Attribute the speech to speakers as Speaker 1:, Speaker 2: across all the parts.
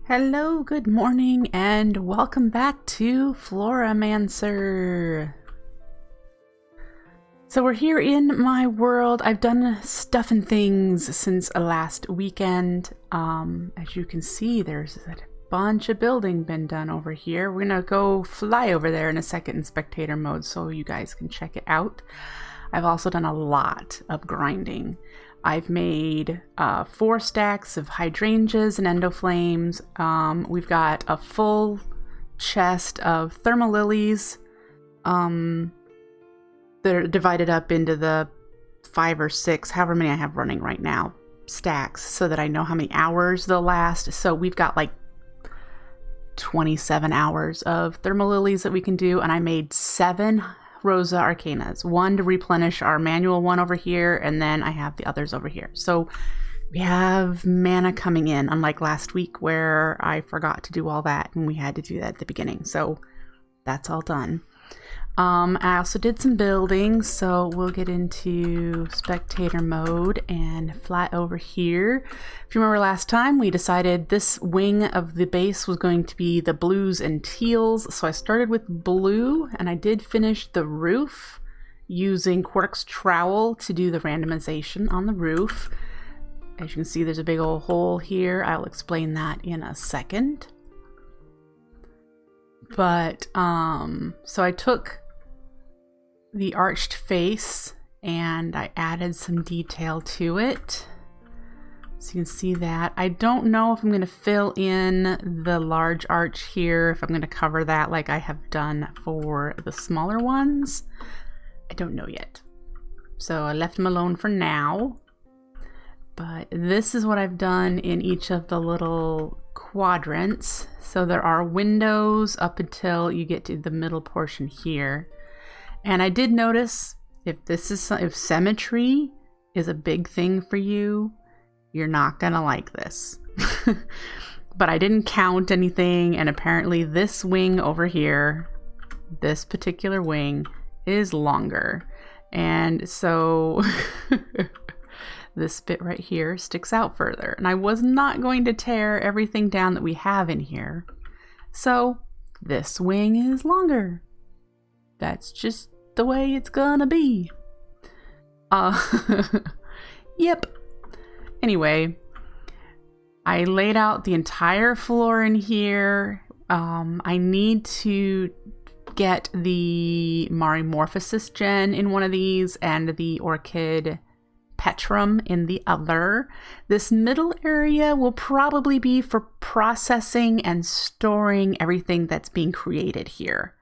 Speaker 1: Hello, good morning, and welcome back to Floramancer. So we're here in my world. I've done stuff and things since last weekend. As you can see, there's a bunch of building been done over here. We're gonna go fly over there in a second in spectator mode so you guys can check it out. I've also done a lot of grinding. I've made 4 stacks of hydrangeas and endoflames. We've got a full chest of thermal lilies. They're divided up into the 5 or 6, however many I have running right now, stacks, so that I know how many hours they'll last. So we've got like 27 hours of thermal lilies that we can do, and I made 7 Rosa Arcanas, 1 to replenish our manual one over here, and then I have the others over here. So we have mana coming in, unlike last week where I forgot to do all that and we had to do that at the beginning. So that's all done. I also did some building, so we'll get into spectator mode and fly over here. If you remember last time, we decided this wing of the base was going to be the blues and teals, so I started with blue, and I did finish the roof using Quark's trowel to do the randomization on the roof. As you can see, there's a big old hole here. I'll explain that in a second. But, so I took the arched face and I added some detail to it. So you can see that. I don't know if I'm going to fill in the large arch here, if I'm going to cover that like I have done for the smaller ones. I don't know yet. So I left them alone for now. But this is what I've done in each of the little quadrants. So there are windows up until you get to the middle portion here. And I did notice if symmetry is a big thing for you, you're not gonna like this. But I didn't count anything, and apparently this wing over here, this particular wing, is longer. And so this bit right here sticks out further. And I was not going to tear everything down that we have in here. So this wing is longer. That's just the way it's gonna be. Yep. Anyway, I laid out the entire floor in here. I need to get the Marimorphosis gen in one of these and the Orchid Petrum in the other. This middle area will probably be for processing and storing everything that's being created here.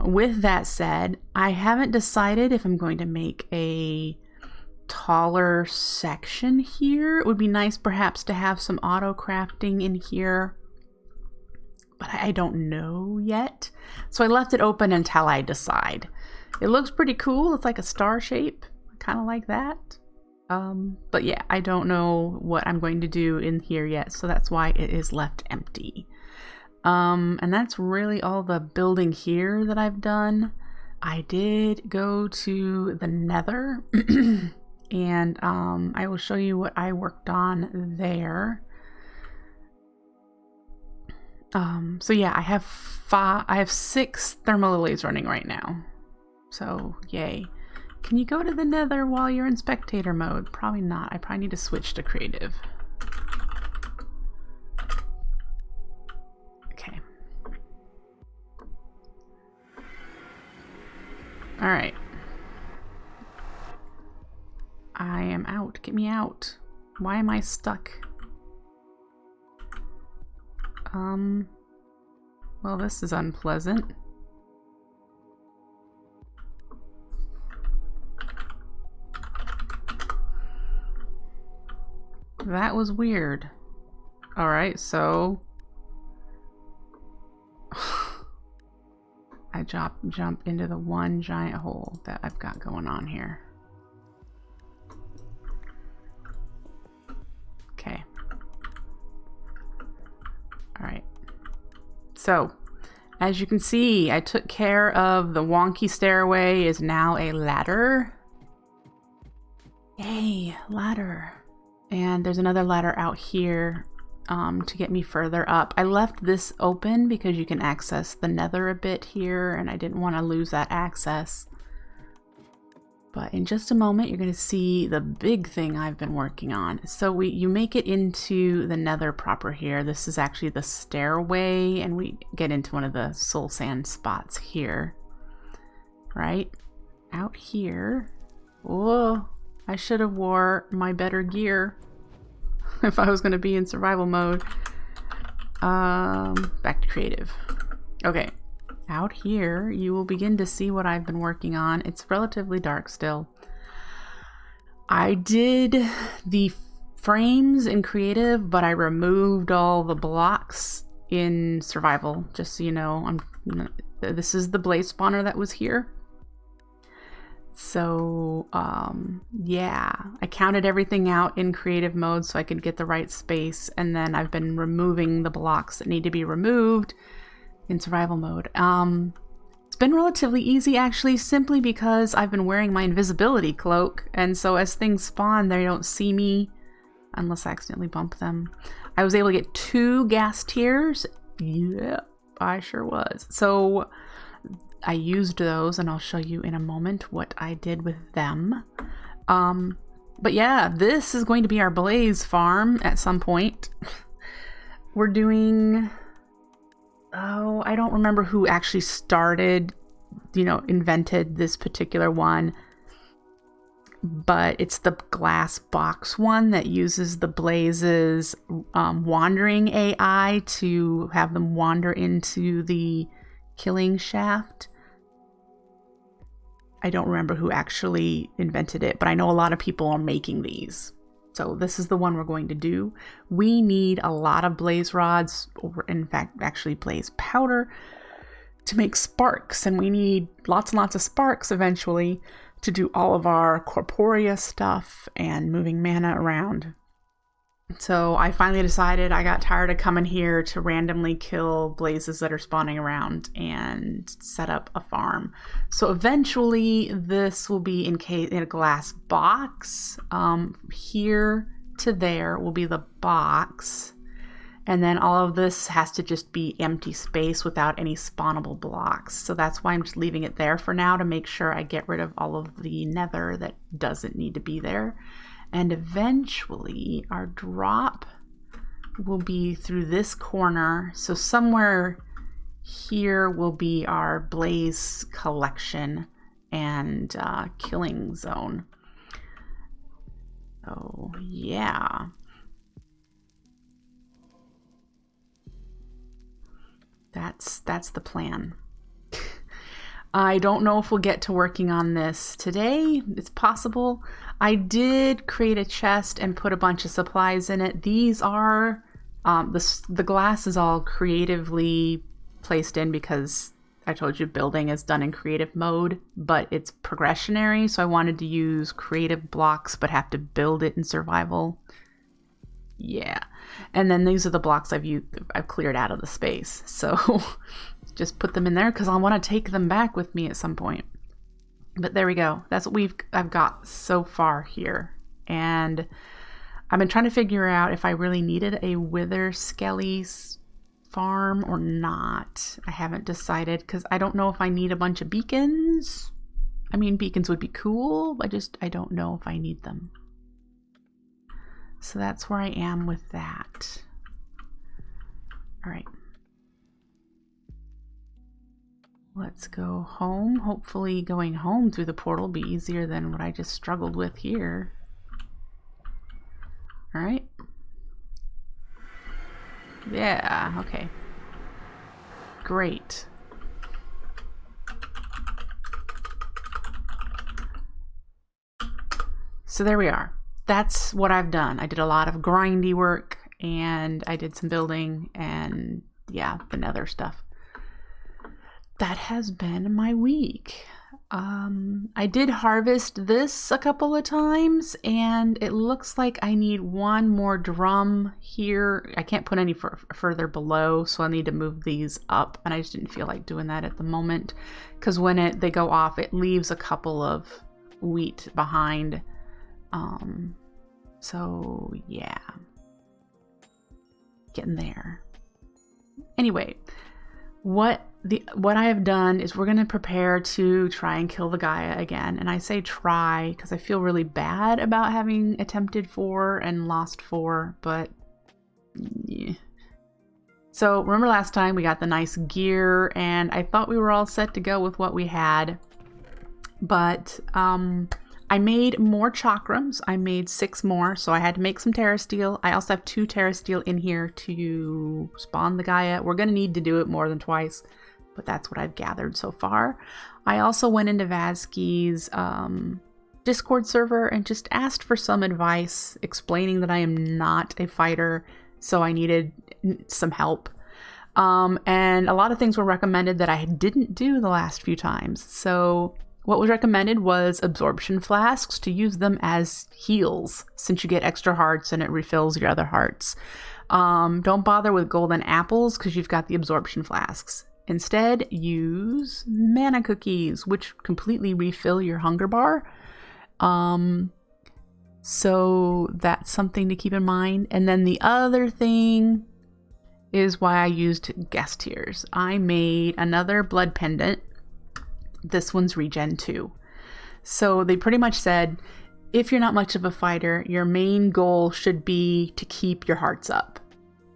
Speaker 1: With that said, I haven't decided if I'm going to make a taller section here. It would be nice perhaps to have some auto crafting in here, but I don't know yet. So I left it open until I decide. It looks pretty cool. It's like a star shape. I kind of like that. But yeah, I don't know what I'm going to do in here yet, so that's why it is left empty. And that's really all the building here that I've done. I did go to the Nether and I will show you what I worked on there. So yeah, I have 6 thermal lilies running right now. So yay. Can you go to the Nether while you're in spectator mode? Probably not. I probably need to switch to creative. Okay. All right. I am out. Get me out. Why am I stuck? Well, this is unpleasant. That was weird. All right, so I jump into the one giant hole that I've got going on here. Okay. All right. So, as you can see, I took care of the wonky stairway is now a ladder. Yay, ladder. And there's another ladder out here to get me further up. I left this open because you can access the nether a bit here, and I didn't want to lose that access. But in just a moment, you're going to see the big thing I've been working on. So you make it into the nether proper here. This is actually the stairway, and we get into one of the soul sand spots here. Right? Out here. Whoa, I should have wore my better gear if I was going to be in survival mode. Back to creative. Okay. Out here, you will begin to see what I've been working on. It's relatively dark still. I did the frames in creative, but I removed all the blocks in survival. Just so you know, this is the blaze spawner that was here. So, yeah, I counted everything out in creative mode so I could get the right space. And then I've been removing the blocks that need to be removed in survival mode. It's been relatively easy actually, simply because I've been wearing my invisibility cloak, and so as things spawn they don't see me unless I accidentally bump them. I was able to get 2 gas tiers. Yeah, I sure was. So I used those, and I'll show you in a moment what I did with them. But yeah, this is going to be our blaze farm at some point. We're doing... Oh, I don't remember who actually started, invented this particular one. But it's the glass box one that uses the blazes wandering AI to have them wander into the killing shaft. I don't remember who actually invented it, but I know a lot of people are making these. So this is the one we're going to do. We need a lot of blaze rods, or in fact, actually blaze powder, to make sparks. And we need lots and lots of sparks eventually to do all of our corporea stuff and moving mana around. So I finally decided I got tired of coming here to randomly kill blazes that are spawning around and set up a farm. So eventually this will be in a glass box. Here to there will be the box. And then all of this has to just be empty space without any spawnable blocks. So that's why I'm just leaving it there for now, to make sure I get rid of all of the nether that doesn't need to be there. And eventually our drop will be through this corner. So somewhere here will be our blaze collection and killing zone. Oh, yeah. That's the plan. I don't know if we'll get to working on this today. It's possible. I did create a chest and put a bunch of supplies in it. These are, the glass is all creatively placed in because I told you building is done in creative mode, but it's progressionary. So I wanted to use creative blocks, but have to build it in survival. Yeah. And then these are the blocks I've cleared out of the space. So just put them in there because I want to take them back with me at some point. But there we go. That's what I've got so far here. And I've been trying to figure out if I really needed a wither skelly farm or not. I haven't decided because I don't know if I need a bunch of beacons. I mean, beacons would be cool. I don't know if I need them. So that's where I am with that. All right. Let's go home. Hopefully going home through the portal will be easier than what I just struggled with here. All right. Yeah, okay. Great. So there we are. That's what I've done. I did a lot of grindy work and I did some building and yeah, the nether stuff. That has been my week. I did harvest this a couple of times and it looks like I need one more drum here. I can't put any further below, so I need to move these up, and I just didn't feel like doing that at the moment because when they go off, it leaves a couple of wheat behind. So yeah. getting there. Anyway, what I have done is we're going to prepare to try and kill the Gaia again. And I say try because I feel really bad about having attempted 4 and lost 4, but yeah. So remember last time we got the nice gear and I thought we were all set to go with what we had. But I made more chakrams. I made 6 more, so I had to make some Terra Steel. I also have 2 Terra Steel in here to spawn the Gaia. We're going to need to do it more than twice, but that's what I've gathered so far. I also went into Vazki's Discord server and just asked for some advice, explaining that I am not a fighter, so I needed some help. And a lot of things were recommended that I didn't do the last few times. So what was recommended was absorption flasks, to use them as heals, since you get extra hearts and it refills your other hearts. Don't bother with golden apples because you've got the absorption flasks. Instead, use mana cookies, which completely refill your hunger bar. So that's something to keep in mind. And then the other thing is why I used guest tiers. I made another blood pendant. This one's regen 2. So they pretty much said, if you're not much of a fighter, your main goal should be to keep your hearts up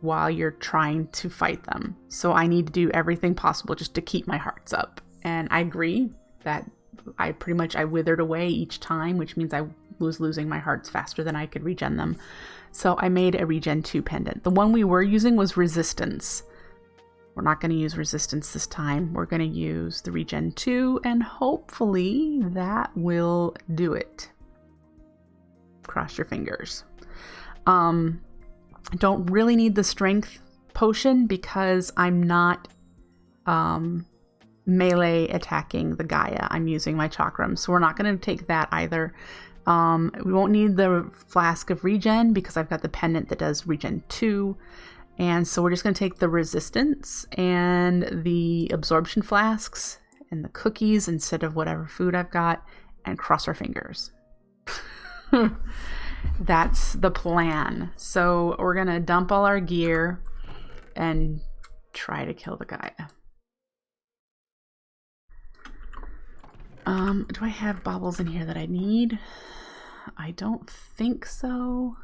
Speaker 1: while you're trying to fight them. So I need to do everything possible just to keep my hearts up. And I agree that I withered away each time, which means I was losing my hearts faster than I could regen them. So I made a regen 2 pendant. The one we were using was resistance. We're not going to use resistance this time. We're going to use the regen 2 and hopefully that will do it. Cross your fingers. I don't really need the strength potion because I'm not melee attacking the Gaia. I'm using my chakrams, so we're not going to take that either. We won't need the flask of regen because I've got the pendant that does regen 2. And so we're just going to take the resistance and the absorption flasks and the cookies instead of whatever food I've got and cross our fingers. That's the plan. So we're going to dump all our gear and try to kill the Gaia. Do I have baubles in here that I need? I don't think so.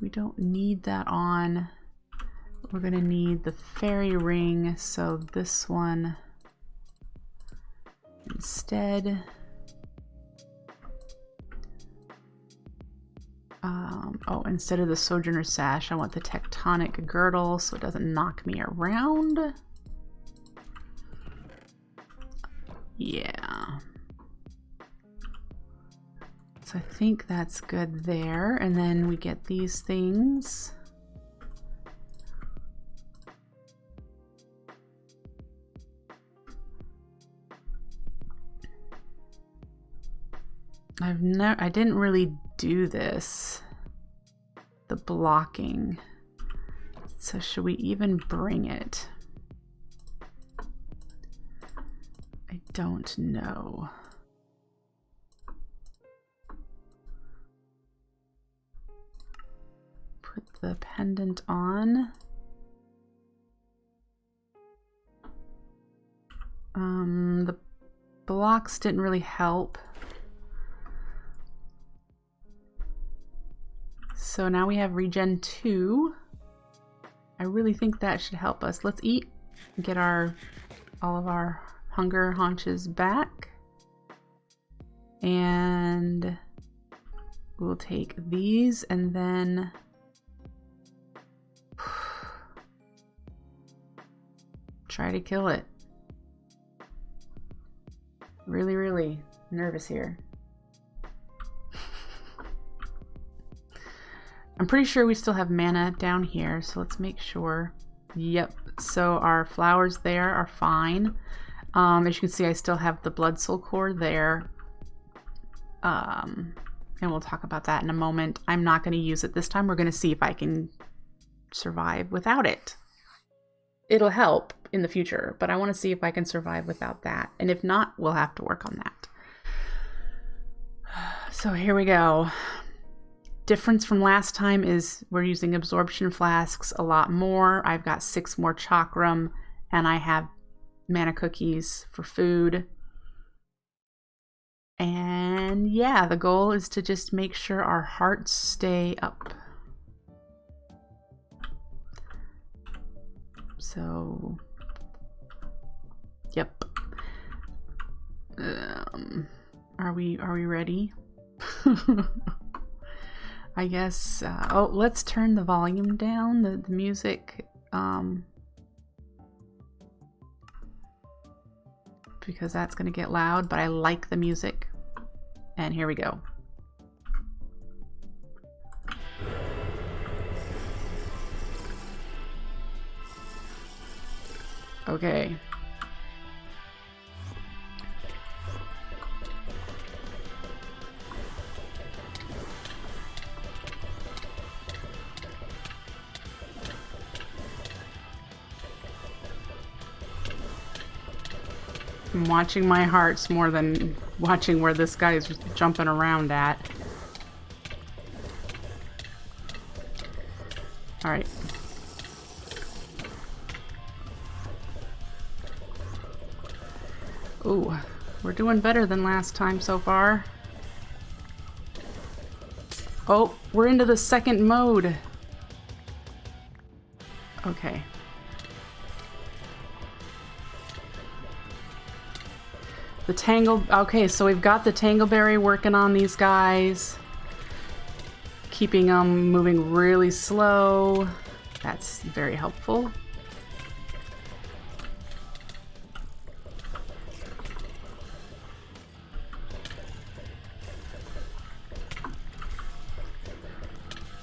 Speaker 1: We don't need that on. We're gonna need the fairy ring, so this one instead. Instead of the Sojourner Sash, I want the Tectonic Girdle so it doesn't knock me around. Yeah. So I think that's good there. And then we get these things. I didn't really do this. The blocking. So should we even bring it? I don't know. Put the pendant on. The blocks didn't really help. So now we have regen 2. I really think that should help us. Let's eat and get all of our hunger haunches back. And we'll take these and then try to kill it. Really, really nervous here. I'm pretty sure we still have mana down here, so let's make sure. Yep, so our flowers there are fine. As you can see, I still have the Blood Soul Core there. And we'll talk about that in a moment. I'm not going to use it this time. We're going to see if I can survive without it. it'll help in the future, but I want to see if I can survive without that. And if not, we'll have to work on that. So here we go. Difference from last time is we're using absorption flasks a lot more. I've got 6 more chakram, and I have mana cookies for food. And yeah, the goal is to just make sure our hearts stay up. So, yep. Are we ready? I guess, oh, let's turn the volume down, the music, because that's going to get loud, but I like the music. And here we go. Okay. I'm watching my hearts more than watching where this guy is jumping around at. All right. Ooh, we're doing better than last time so far. Oh, we're into the second mode. Okay. The tangle, okay, so we've got the tangleberry working on these guys. Keeping them moving really slow. That's very helpful.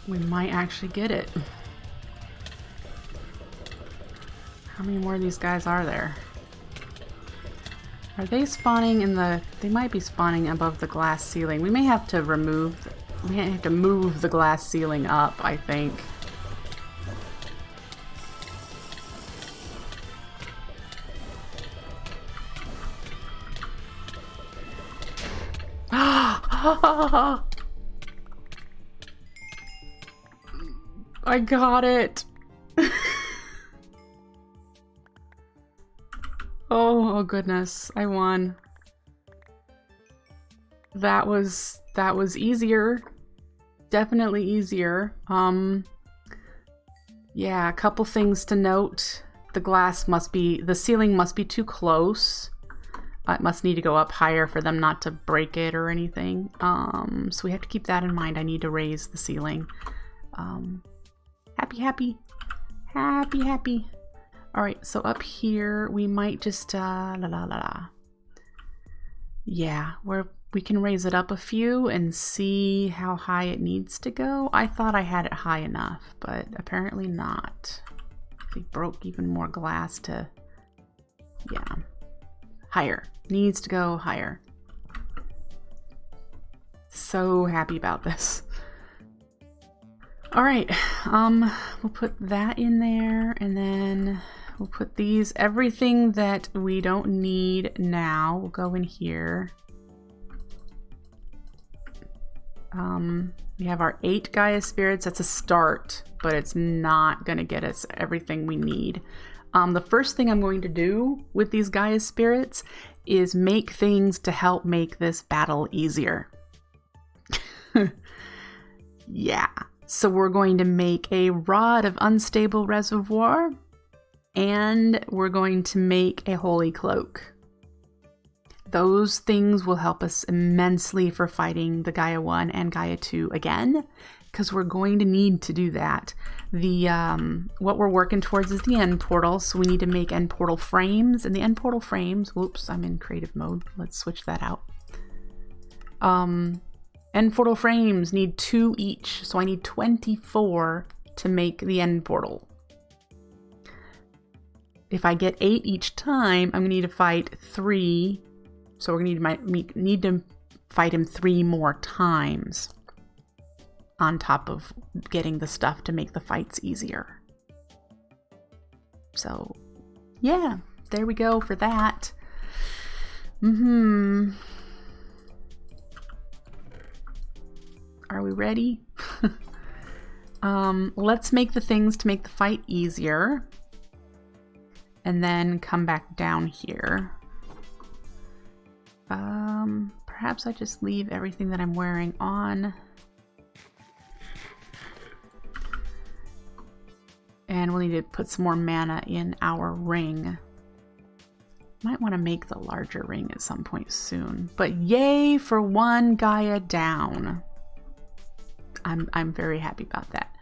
Speaker 1: We might actually get it. How many more of these guys are there? Are they spawning in the... They might be spawning above the glass ceiling. We may have to remove... We may have to move the glass ceiling up, I think. I got it! Oh goodness, I won. That was easier. Definitely easier. Yeah, a couple things to note. The ceiling must be too close. It must need to go up higher for them not to break it or anything. So we have to keep that in mind. I need to raise the ceiling. Happy. Alright, so up here, we might just, yeah, we can raise it up a few and see how high it needs to go. I thought I had it high enough, but apparently not. We broke even more glass to, yeah, higher. Needs to go higher. So happy about this. Alright, we'll put that in there, and then we'll put these, everything that we don't need now will go in here. We have our 8 Gaia spirits. That's a start, but it's not going to get us everything we need. The first thing I'm going to do with these Gaia spirits is make things to help make this battle easier. Yeah. So we're going to make a rod of unstable reservoir, and we're going to make a holy cloak. Those things will help us immensely for fighting the Gaia 1 and Gaia 2 again, because we're going to need to do that. What we're working towards is the end portal, so we need to make end portal frames, and the end portal frames, whoops, I'm in creative mode. Let's switch that out. End portal frames need 2 each, so I need 24 to make the end portal. If I get 8 each time, I'm going to need to fight 3. So we're going to need to fight him 3 more times on top of getting the stuff to make the fights easier. So yeah, there we go for that. Are we ready? Let's make the things to make the fight easier. And then come back down here. Perhaps I just leave everything that I'm wearing on. And we'll need to put some more mana in our ring. Might want to make the larger ring at some point soon. But yay for one Gaia down. I'm very happy about that.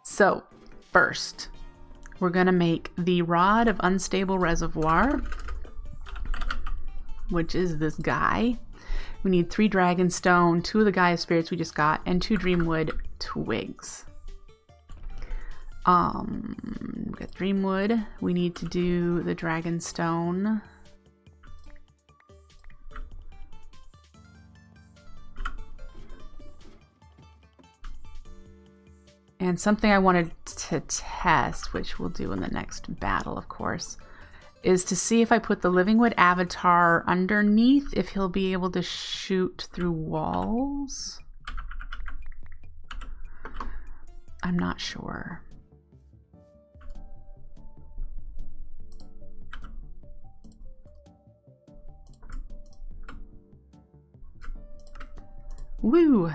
Speaker 1: So first, we're going to make the Rod of Unstable Reservoir, which is this guy. We need 3 Dragonstone, 2 of the Gaia Spirits we just got, and 2 Dreamwood Twigs. We got Dreamwood. We need to do the Dragonstone. And something I wanted to test, which we'll do in the next battle, of course, is to see if I put the Livingwood avatar underneath, if he'll be able to shoot through walls. I'm not sure. Woo!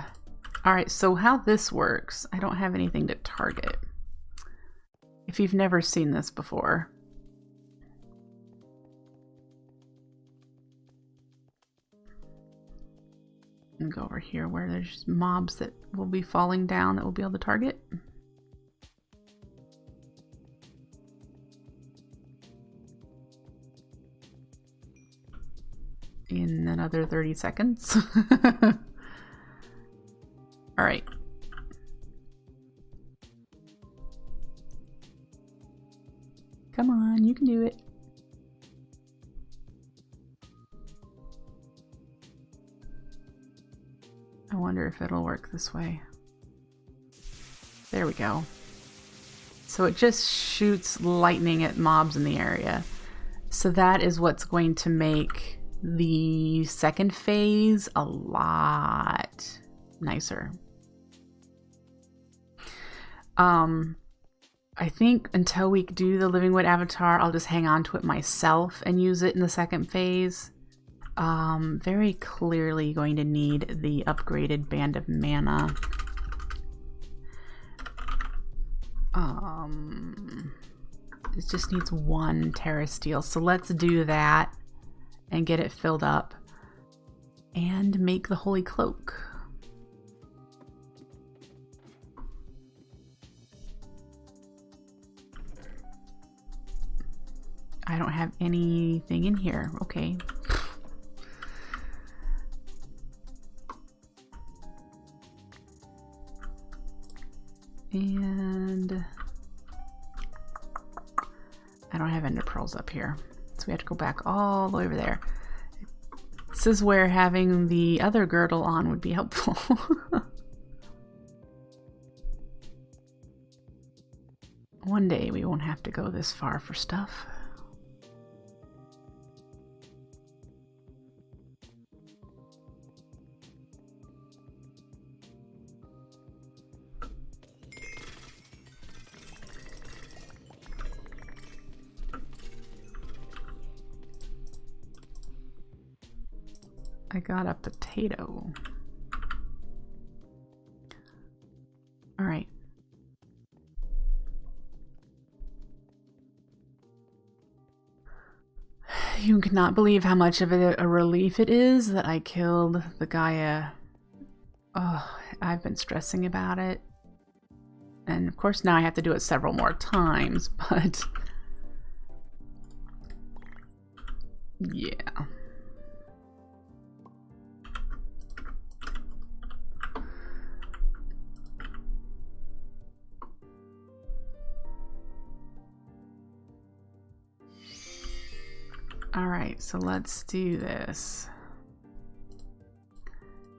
Speaker 1: Alright, so how this works, I don't have anything to target. If you've never seen this before. And go over here where there's mobs that will be falling down that we'll be able to target. In another 30 seconds. All right. Come on, you can do it. I wonder if it'll work this way. There we go. So it just shoots lightning at mobs in the area. So that is what's going to make the second phase a lot nicer. I think until we do the Livingwood avatar, I'll just hang on to it myself and use it in the second phase. Very clearly going to need the upgraded Band of Mana. It just needs 1 Terra Steel, so let's do that and get it filled up and make the Holy Cloak. I don't have anything in here. Okay. And I don't have ender pearls up here. So we have to go back all the way over there. This is where having the other girdle on would be helpful. One day we won't have to go this far for stuff. I got a potato. All right. You cannot believe how much of a relief it is that I killed the Gaia. Oh, I've been stressing about it. And of course now I have to do it several more times, but yeah. All right, so let's do this.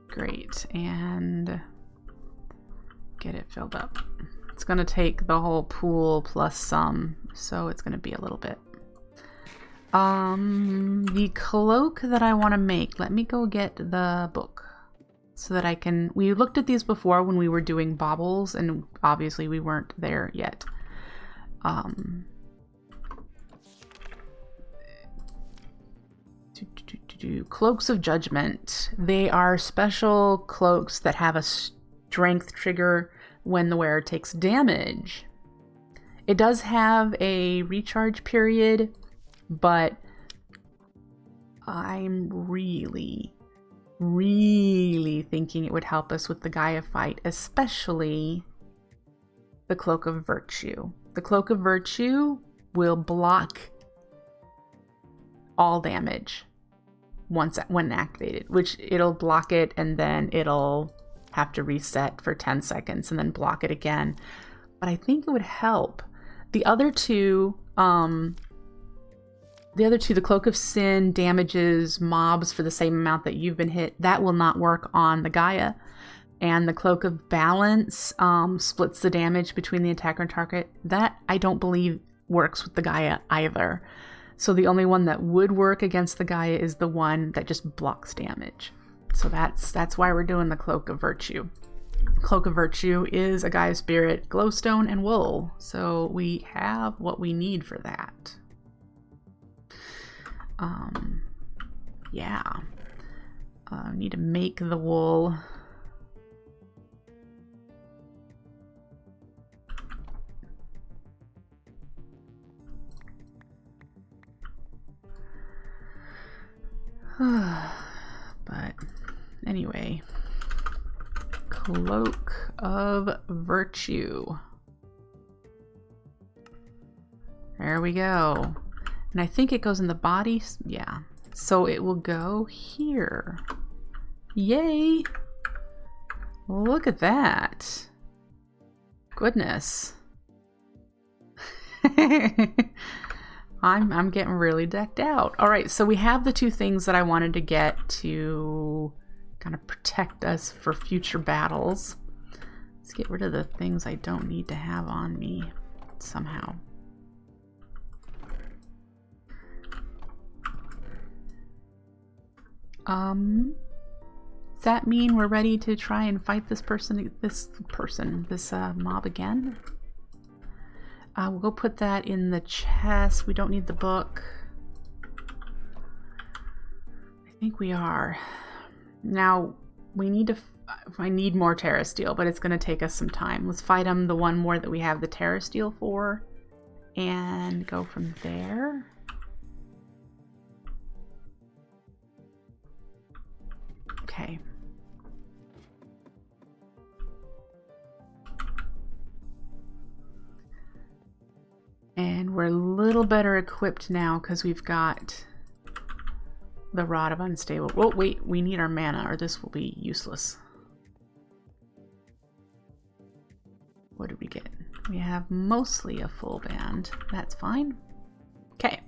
Speaker 1: Great, and get it filled up. It's going to take the whole pool plus some, so it's going to be a little bit. The cloak that I want to make, let me go get the book so that I can... We looked at these before when we were doing baubles, and obviously we weren't there yet. Cloaks of Judgment. They are special cloaks that have a strength trigger when the wearer takes damage. It does have a recharge period, but I'm really thinking it would help us with the Gaia fight, especially the Cloak of Virtue. The Cloak of Virtue will block all damage when activated, which it'll block it and then it'll have to reset for 10 seconds and then block it again. But I think it would help. The other two, the Cloak of Sin damages mobs for the same amount that you've been hit. That will not work on the Gaia. And the Cloak of Balance splits the damage between the attacker and target. That I don't believe works with the Gaia either. So the only one that would work against the Gaia is the one that just blocks damage. So that's why we're doing the Cloak of Virtue. Cloak of Virtue is a Gaia Spirit, glowstone, and wool. So we have what we need for that. Yeah. Need to make the wool. But anyway, Cloak of Virtue. There we go. And I think it goes in the body. Yeah. So it will go here. Yay! Look at that. Goodness. I'm getting really decked out. All right, so we have the two things that I wanted to get to kind of protect us for future battles. Let's get rid of the things I don't need to have on me somehow. Does that mean we're ready to try and fight this mob again? We'll go put that in the chest. We don't need the book. I think we are. Now, we need to... I need more Terra Steel, but it's going to take us some time. Let's fight him, the one more that we have the Terra Steel for, and go from there. Okay. And we're a little better equipped now because we've got the Rod of Unstable. Oh, wait, we need our mana or this will be useless. What did we get? We have mostly a full band. That's fine. Okay.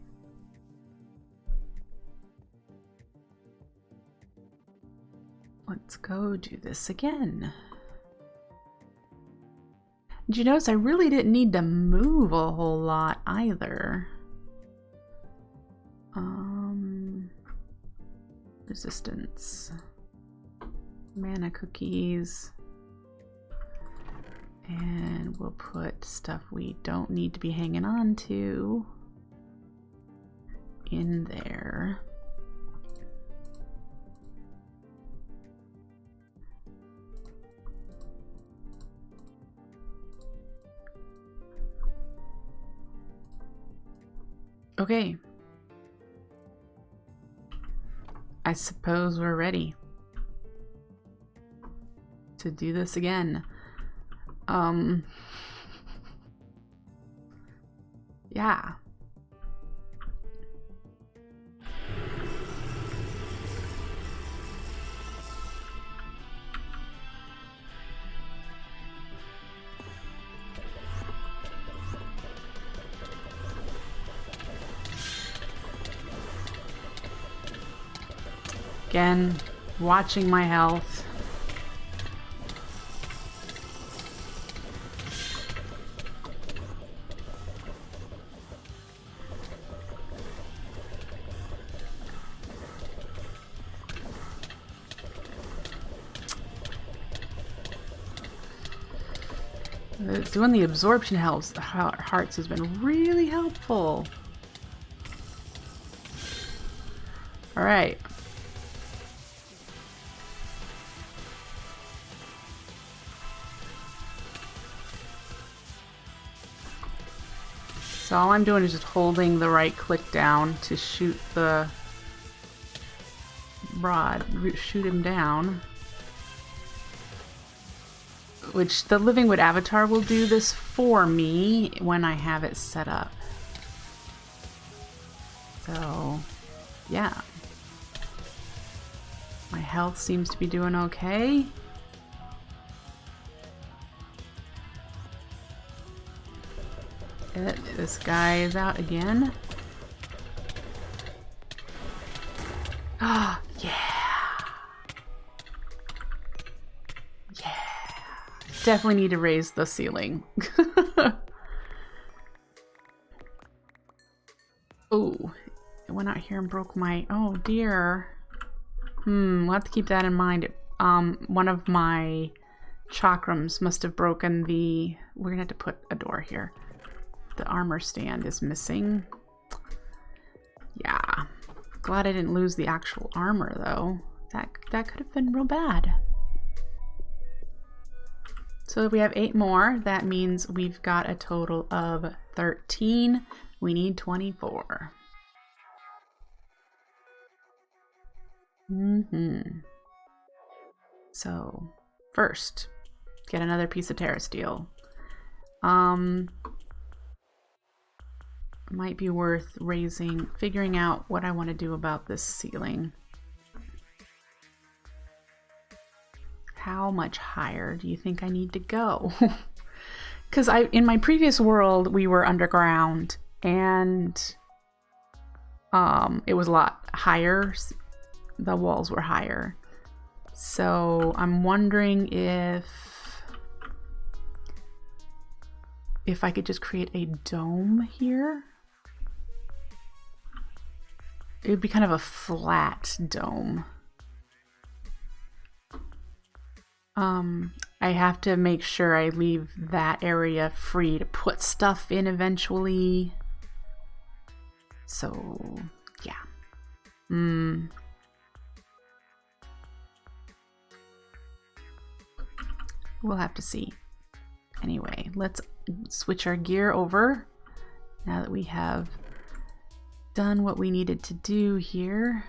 Speaker 1: Let's go do this again. Did you notice I really didn't need to move a whole lot either? Resistance. Mana cookies. And we'll put stuff we don't need to be hanging on to in there. Okay. I suppose we're ready to do this again. Yeah. Again, watching my health. Doing the absorption hearts has been really helpful. All right. So all I'm doing is just holding the right click down to shoot the rod, shoot him down. Which the Living Wood avatar will do this for me when I have it set up. So, yeah. My health seems to be doing okay. This guy is out again. Ah, yeah. Yeah. Definitely need to raise the ceiling. Oh, it went out here and broke my... Oh, dear. We'll have to keep that in mind. One of my chakrams must have broken the... We're gonna have to put a door here. The armor stand is missing. Yeah. Glad I didn't lose the actual armor, though. That could have been real bad. So we have 8 more. That means we've got a total of 13. We need 24. So, first, get another piece of Terra Steel. Might be worth figuring out what I want to do about this ceiling. How much higher do you think I need to go? Because in my previous world, we were underground, and it was a lot higher. The walls were higher. So I'm wondering if I could just create a dome here. It would be kind of a flat dome. I have to make sure I leave that area free to put stuff in eventually. So, yeah. We'll have to see. Anyway, let's switch our gear over now that we have done what we needed to do here.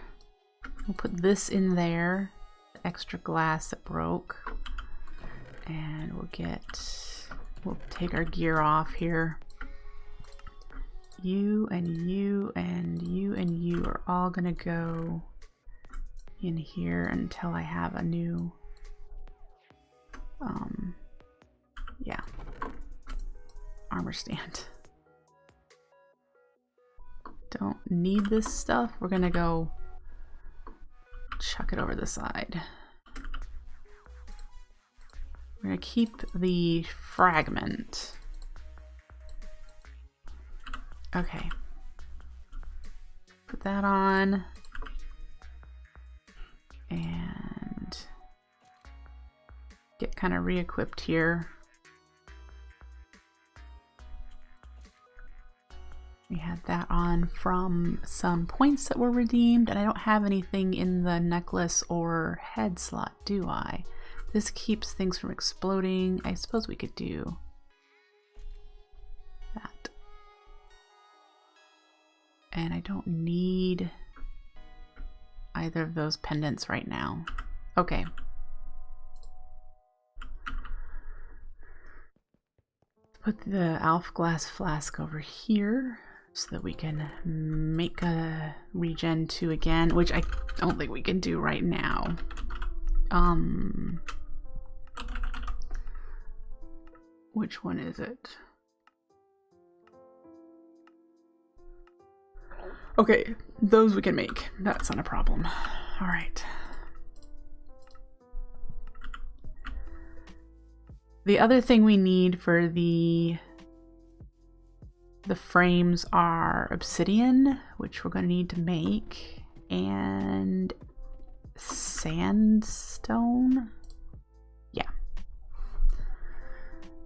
Speaker 1: We'll put this in there, the extra glass that broke, and we'll take our gear off here. You and you and you and you are all gonna go in here until I have a new yeah, armor stand. Don't need this stuff. We're gonna go chuck it over the side. We're gonna keep the fragment. Okay. Put that on. And get kind of re-equipped here. We had that on from some points that were redeemed, and I don't have anything in the necklace or head slot, do I? This keeps things from exploding. I suppose we could do that. And I don't need either of those pendants right now. Okay. Put the Alf glass flask over here so that we can make a regen 2 again, which I don't think we can do right now. Which one is it? Okay, those we can make. That's not a problem. All right. The other thing we need for the frames are obsidian, which we're going to need to make, and sandstone. Yeah.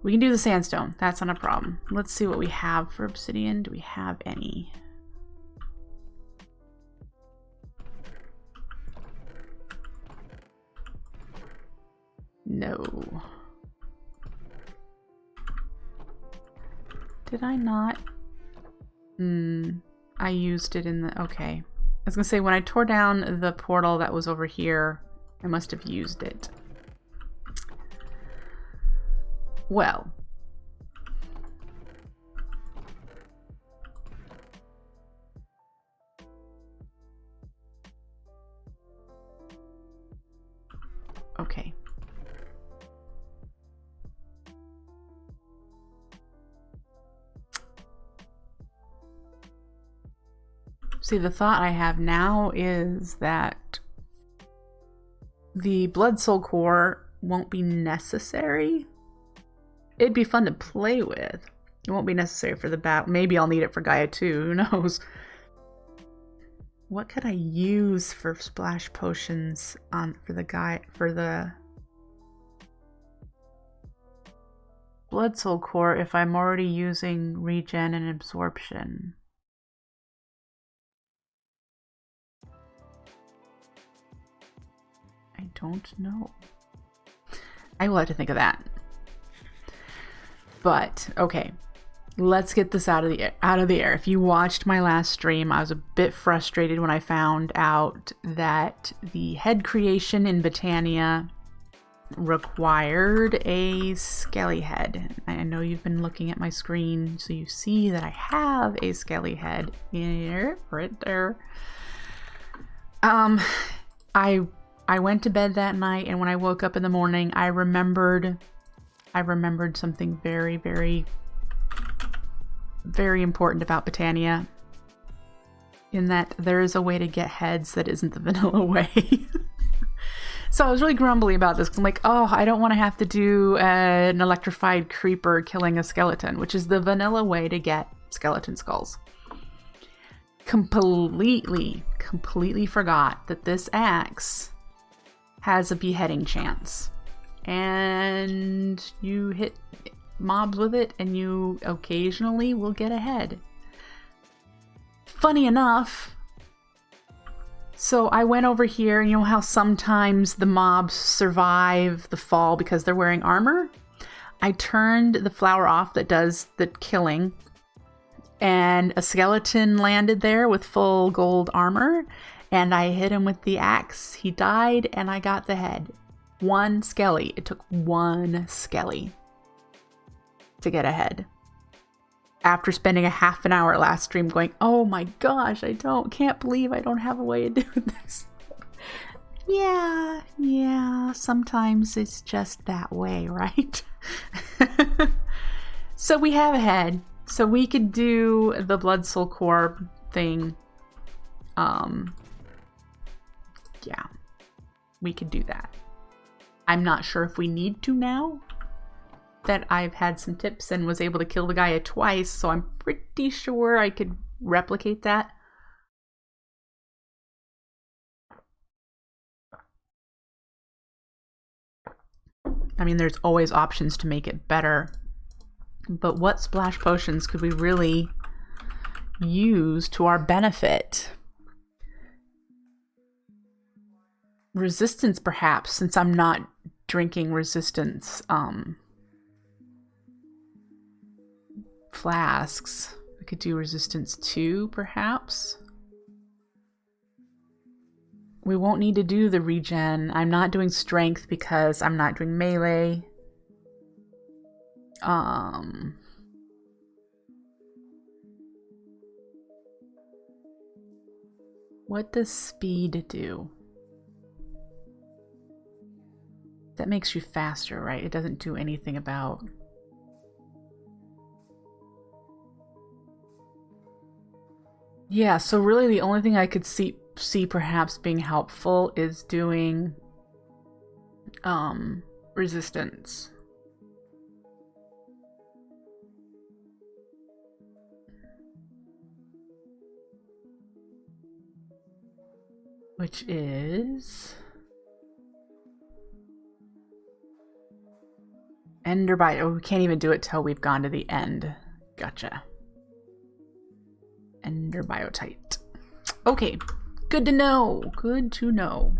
Speaker 1: We can do the sandstone. That's not a problem. Let's see what we have for obsidian. Do we have any? No. Did I not? I used it in the... Okay. I was gonna say, when I tore down the portal that was over here, I must have used it. Well. Okay. See, the thought I have now is that the blood soul core won't be necessary. It'd be fun to play with. It won't be necessary for the bat. Maybe I'll need it for Gaia too. Who knows? What could I use for splash potions on for the Gaia, for the blood soul core if I'm already using regen and absorption? I don't know. I will have to think of that. But okay, let's get this out of the air. If you watched my last stream, I was a bit frustrated when I found out that the head creation in Botania required a skelly head. I know you've been looking at my screen, so you see that I have a skelly head here, right there. I went to bed that night, and when I woke up in the morning, I remembered something very, very, very important about Botania, in that there is a way to get heads that isn't the vanilla way. So I was really grumbly about this, because I'm like, oh, I don't want to have to do an electrified creeper killing a skeleton, which is the vanilla way to get skeleton skulls. Completely forgot that this axe has a beheading chance, and you hit mobs with it and you occasionally will get a head. Funny enough, so I went over here, and you know how sometimes the mobs survive the fall because they're wearing armor? I turned the flower off that does the killing, and a skeleton landed there with full gold armor, and I hit him with the axe. He died, and I got the head. One skelly. It took one skelly to get a head. After spending a half an hour last stream going, oh my gosh, can't believe I don't have a way of doing this. Yeah, sometimes it's just that way, right? So we have a head. So we could do the blood soul core thing. Yeah, we could do that. I'm not sure if we need to now that I've had some tips and was able to kill the Gaia twice, so I'm pretty sure I could replicate that. I mean, there's always options to make it better, but what splash potions could we really use to our benefit? Resistance, perhaps, since I'm not drinking resistance flasks. We could do resistance 2, perhaps. We won't need to do the regen. I'm not doing strength because I'm not doing melee. What does speed do? That makes you faster, right? It doesn't do anything about... Yeah, so really the only thing I could see perhaps being helpful is doing resistance. Which is Ender bite. Oh, we can't even do it till we've gone to the end. Gotcha. Ender biotite. Okay, good to know. Good to know.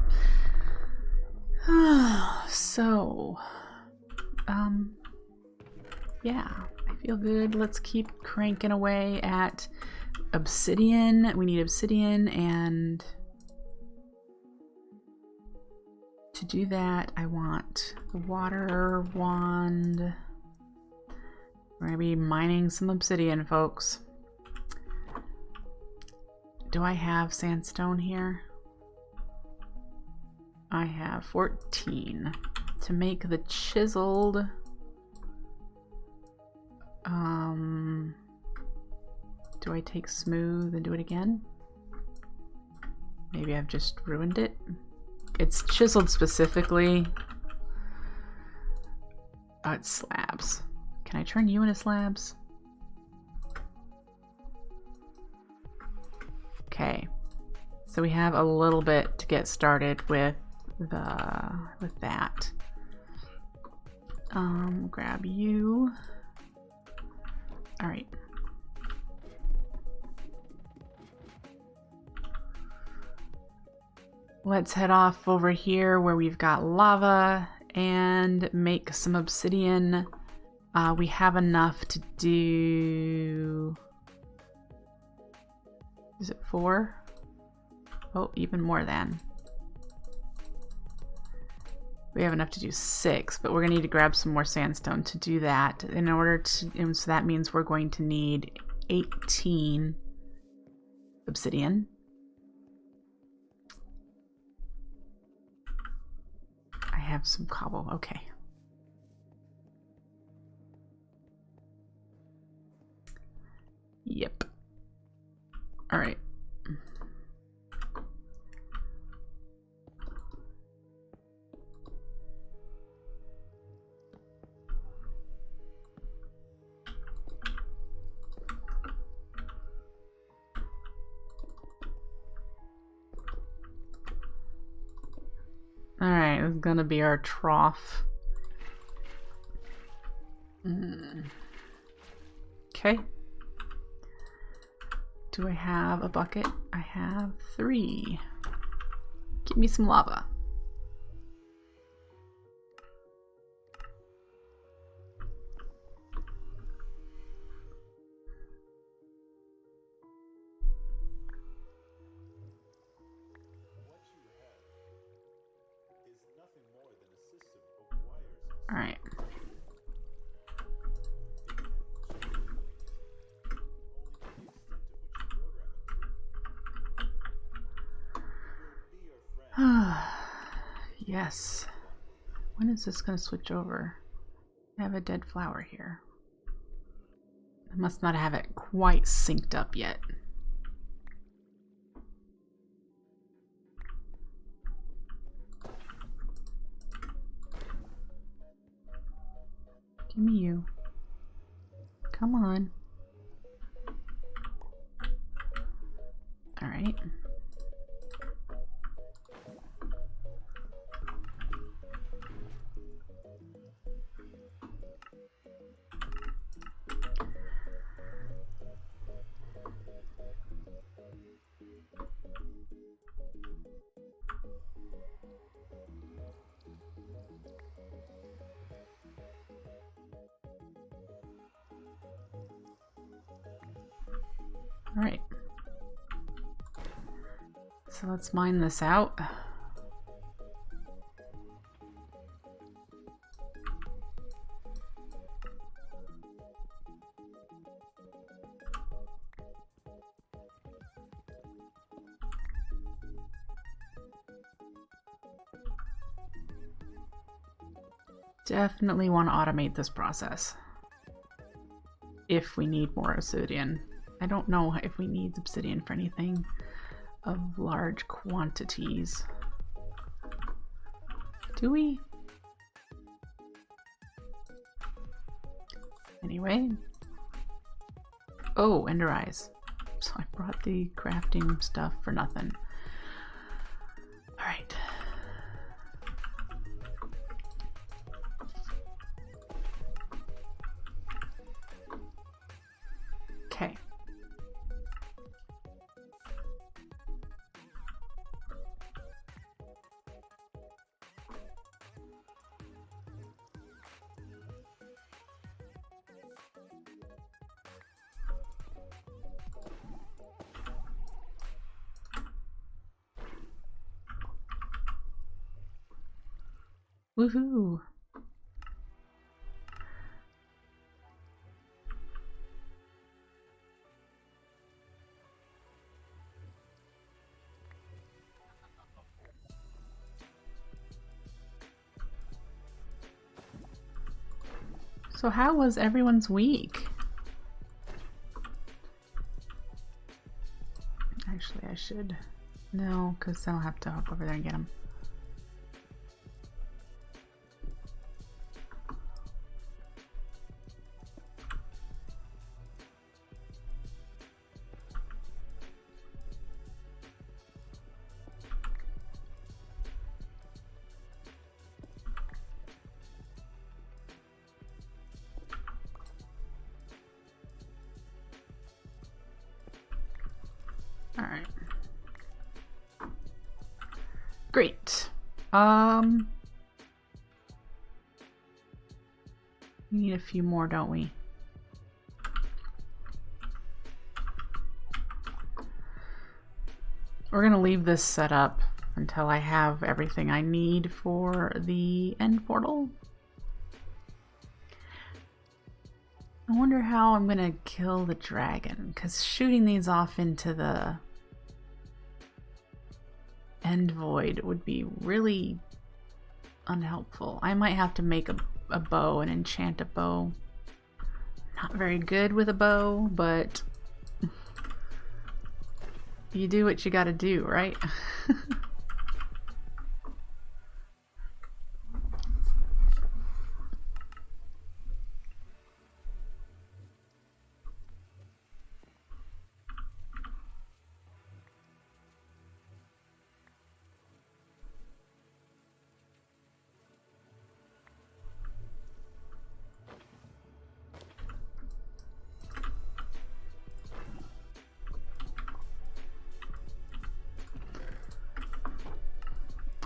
Speaker 1: So, yeah, I feel good. Let's keep cranking away at obsidian. We need obsidian, and to do that, I want the water wand. We're gonna be mining some obsidian, folks. Do I have sandstone here? I have 14 to make the chiseled. Do I take smooth and do it again? Maybe I've just ruined it. It's chiseled specifically. Oh, it's slabs. Can I turn you into slabs? Okay. So we have a little bit to get started with that. Grab you. All right. Let's head off over here where we've got lava and make some obsidian. We have enough to do... Is it 4? Oh, even more than. We have enough to do 6, but we're gonna need to grab some more sandstone to do that. In order to, and so that means we're going to need 18 obsidian. I have some cobble, okay. Yep. All right. All right, this is gonna be our trough. Okay. Do I have a bucket? I have 3. Give me some lava. All right. Yes. When is this going to switch over? I have a dead flower here. I must not have it quite synced up yet. Give me you. Come on. All right. All right. So let's mine this out. Definitely want to automate this process if we need more obsidian. I don't know if we need obsidian for anything of large quantities. Do we? Anyway. Oh, ender eyes. So I brought the crafting stuff for nothing. All right. Woohoo! So how was everyone's week? Actually, I should. No, because I'll have to hop over there and get them. All right. Great. We need a few more, don't we? We're gonna leave this set up until I have everything I need for the end portal. I wonder how I'm gonna kill the dragon, because shooting these off into the end void would be really unhelpful. I might have to make a bow and enchant a bow. Not very good with a bow, but you do what you gotta do, right?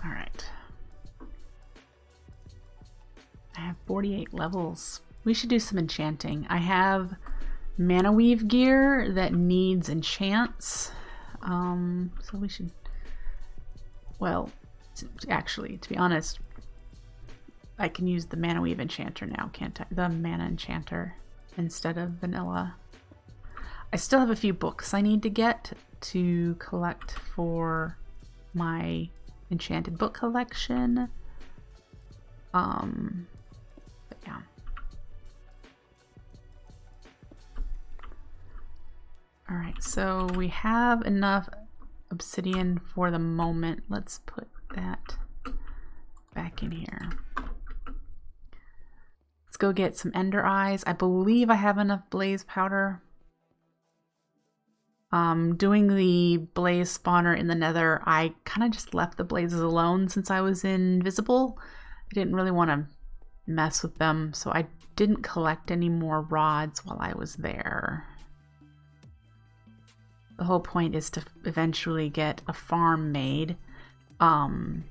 Speaker 1: All right. I have 48 levels. We should do some enchanting. I have mana weave gear that needs enchants. So we should, well, actually, to be honest, I can use the mana weave enchanter now, can't I? The mana enchanter instead of vanilla. I still have a few books I need to get to collect for my enchanted book collection. But yeah. All right, so we have enough obsidian for the moment. Let's put that back in here. Let's go get some ender eyes. I believe I have enough blaze powder. Doing the blaze spawner in the nether, I kind of just left the blazes alone since I was invisible. I didn't really want to mess with them, so I didn't collect any more rods while I was there. The whole point is to eventually get a farm made to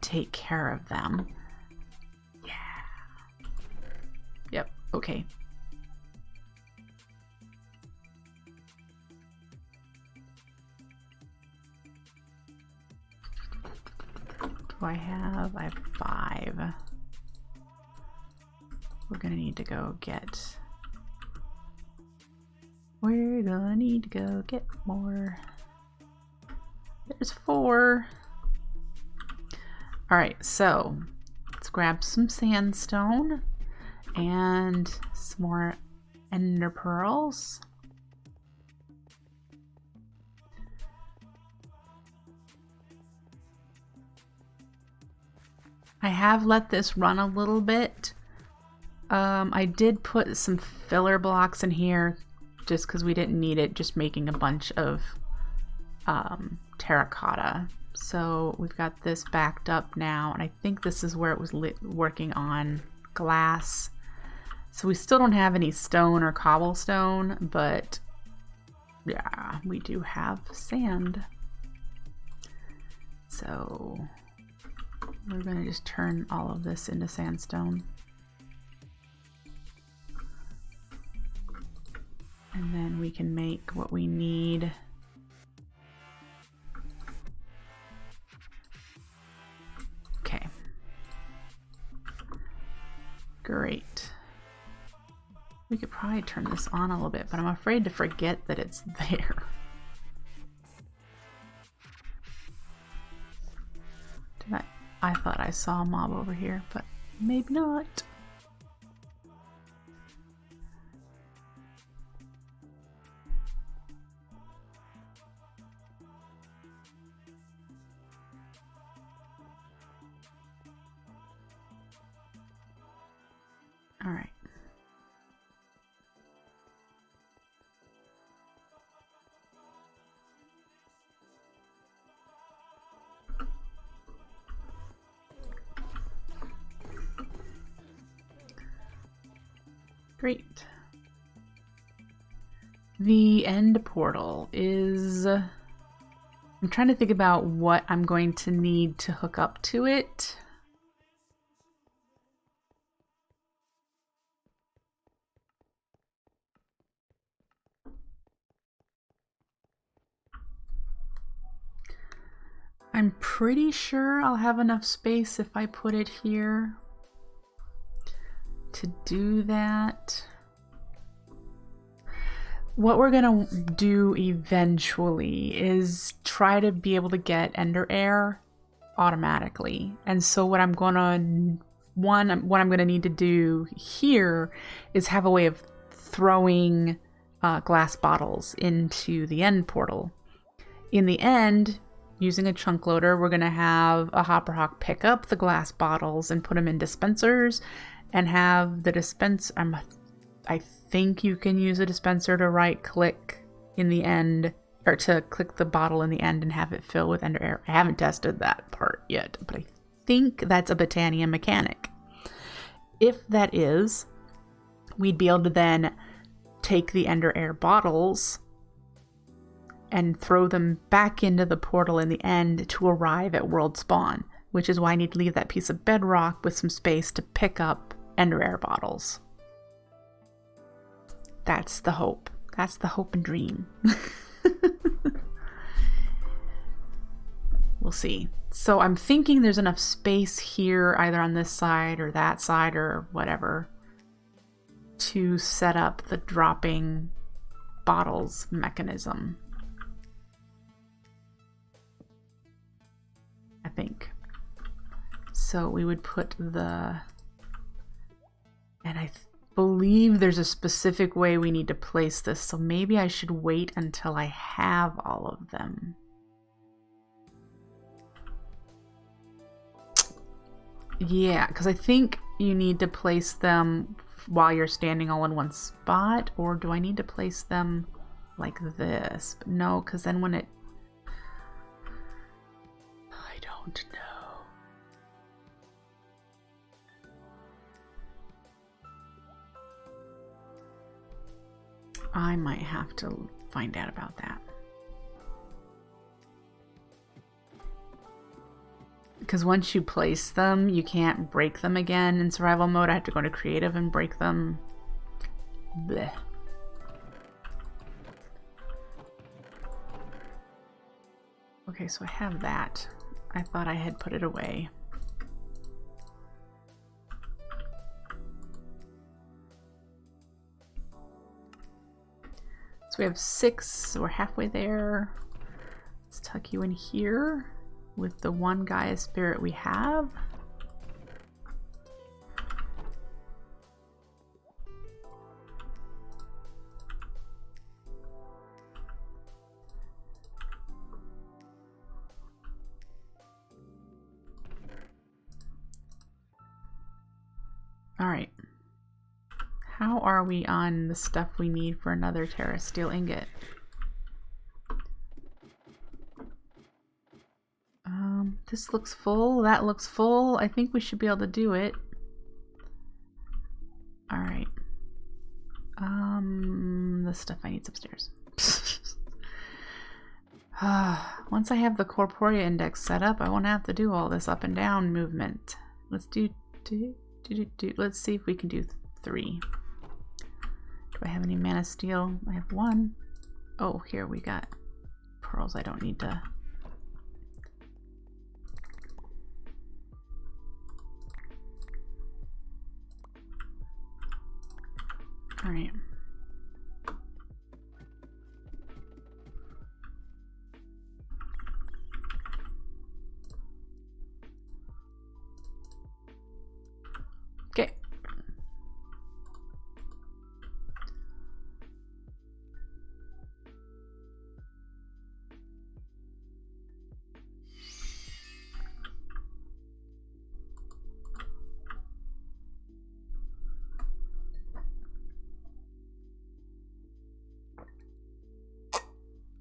Speaker 1: take care of them. Yeah. Yep, okay. I have 5. We're gonna need to go get more. There's 4. All right, so let's grab some sandstone and some more ender pearls. I have let this run a little bit. I did put some filler blocks in here just because we didn't need it, just making a bunch of terracotta. So we've got this backed up now, and I think this is where it was working on glass. So we still don't have any stone or cobblestone, but yeah, we do have sand. So we're going to just turn all of this into sandstone. And then we can make what we need. Okay. Great. We could probably turn this on a little bit, but I'm afraid to forget that it's there. I thought I saw a mob over here, but maybe not. All right. Great. The end portal is... I'm trying to think about what I'm going to need to hook up to it. I'm pretty sure I'll have enough space if I put it here to do that. What we're gonna do eventually is try to be able to get Ender Air automatically. And so what I'm gonna need to do here is have a way of throwing glass bottles into the end portal. In the end, using a chunk loader, we're going to have a hopper hawk pick up the glass bottles and put them in dispensers and have the I think you can use a dispenser to right click in the end, or to click the bottle in the end and have it fill with Ender Air. I haven't tested that part yet, but I think that's a Botania mechanic. If that is, we'd be able to then take the Ender Air bottles and throw them back into the portal in the end to arrive at world spawn, which is why I need to leave that piece of bedrock with some space to pick up Ender Air bottles. That's the hope. That's the hope and dream. We'll see. So I'm thinking there's enough space here, either on this side or that side or whatever, to set up the dropping bottles mechanism. I think. So we would put the... And I believe there's a specific way we need to place this, so maybe I should wait until I have all of them. Yeah, because I think you need to place them while you're standing all in one spot, or do I need to place them like this? But no, because then when it... I don't know. I might have to find out about that. Because once you place them, you can't break them again in survival mode. I have to go to creative and break them. Blech. Okay, so I have that. I thought I had put it away. So we have 6, so we're halfway there. Let's tuck you in here with the one Gaia spirit we have. All right. How are we on the stuff we need for another Terra Steel ingot? This looks full. That looks full. I think we should be able to do it. All right. The stuff I need's upstairs. Once I have the Corporea index set up, I won't have to do all this up and down movement. Let's do. Let's see if we can do 3. Do I have any mana steel? I have 1. Oh, here we got pearls I don't need to. All right. Okay.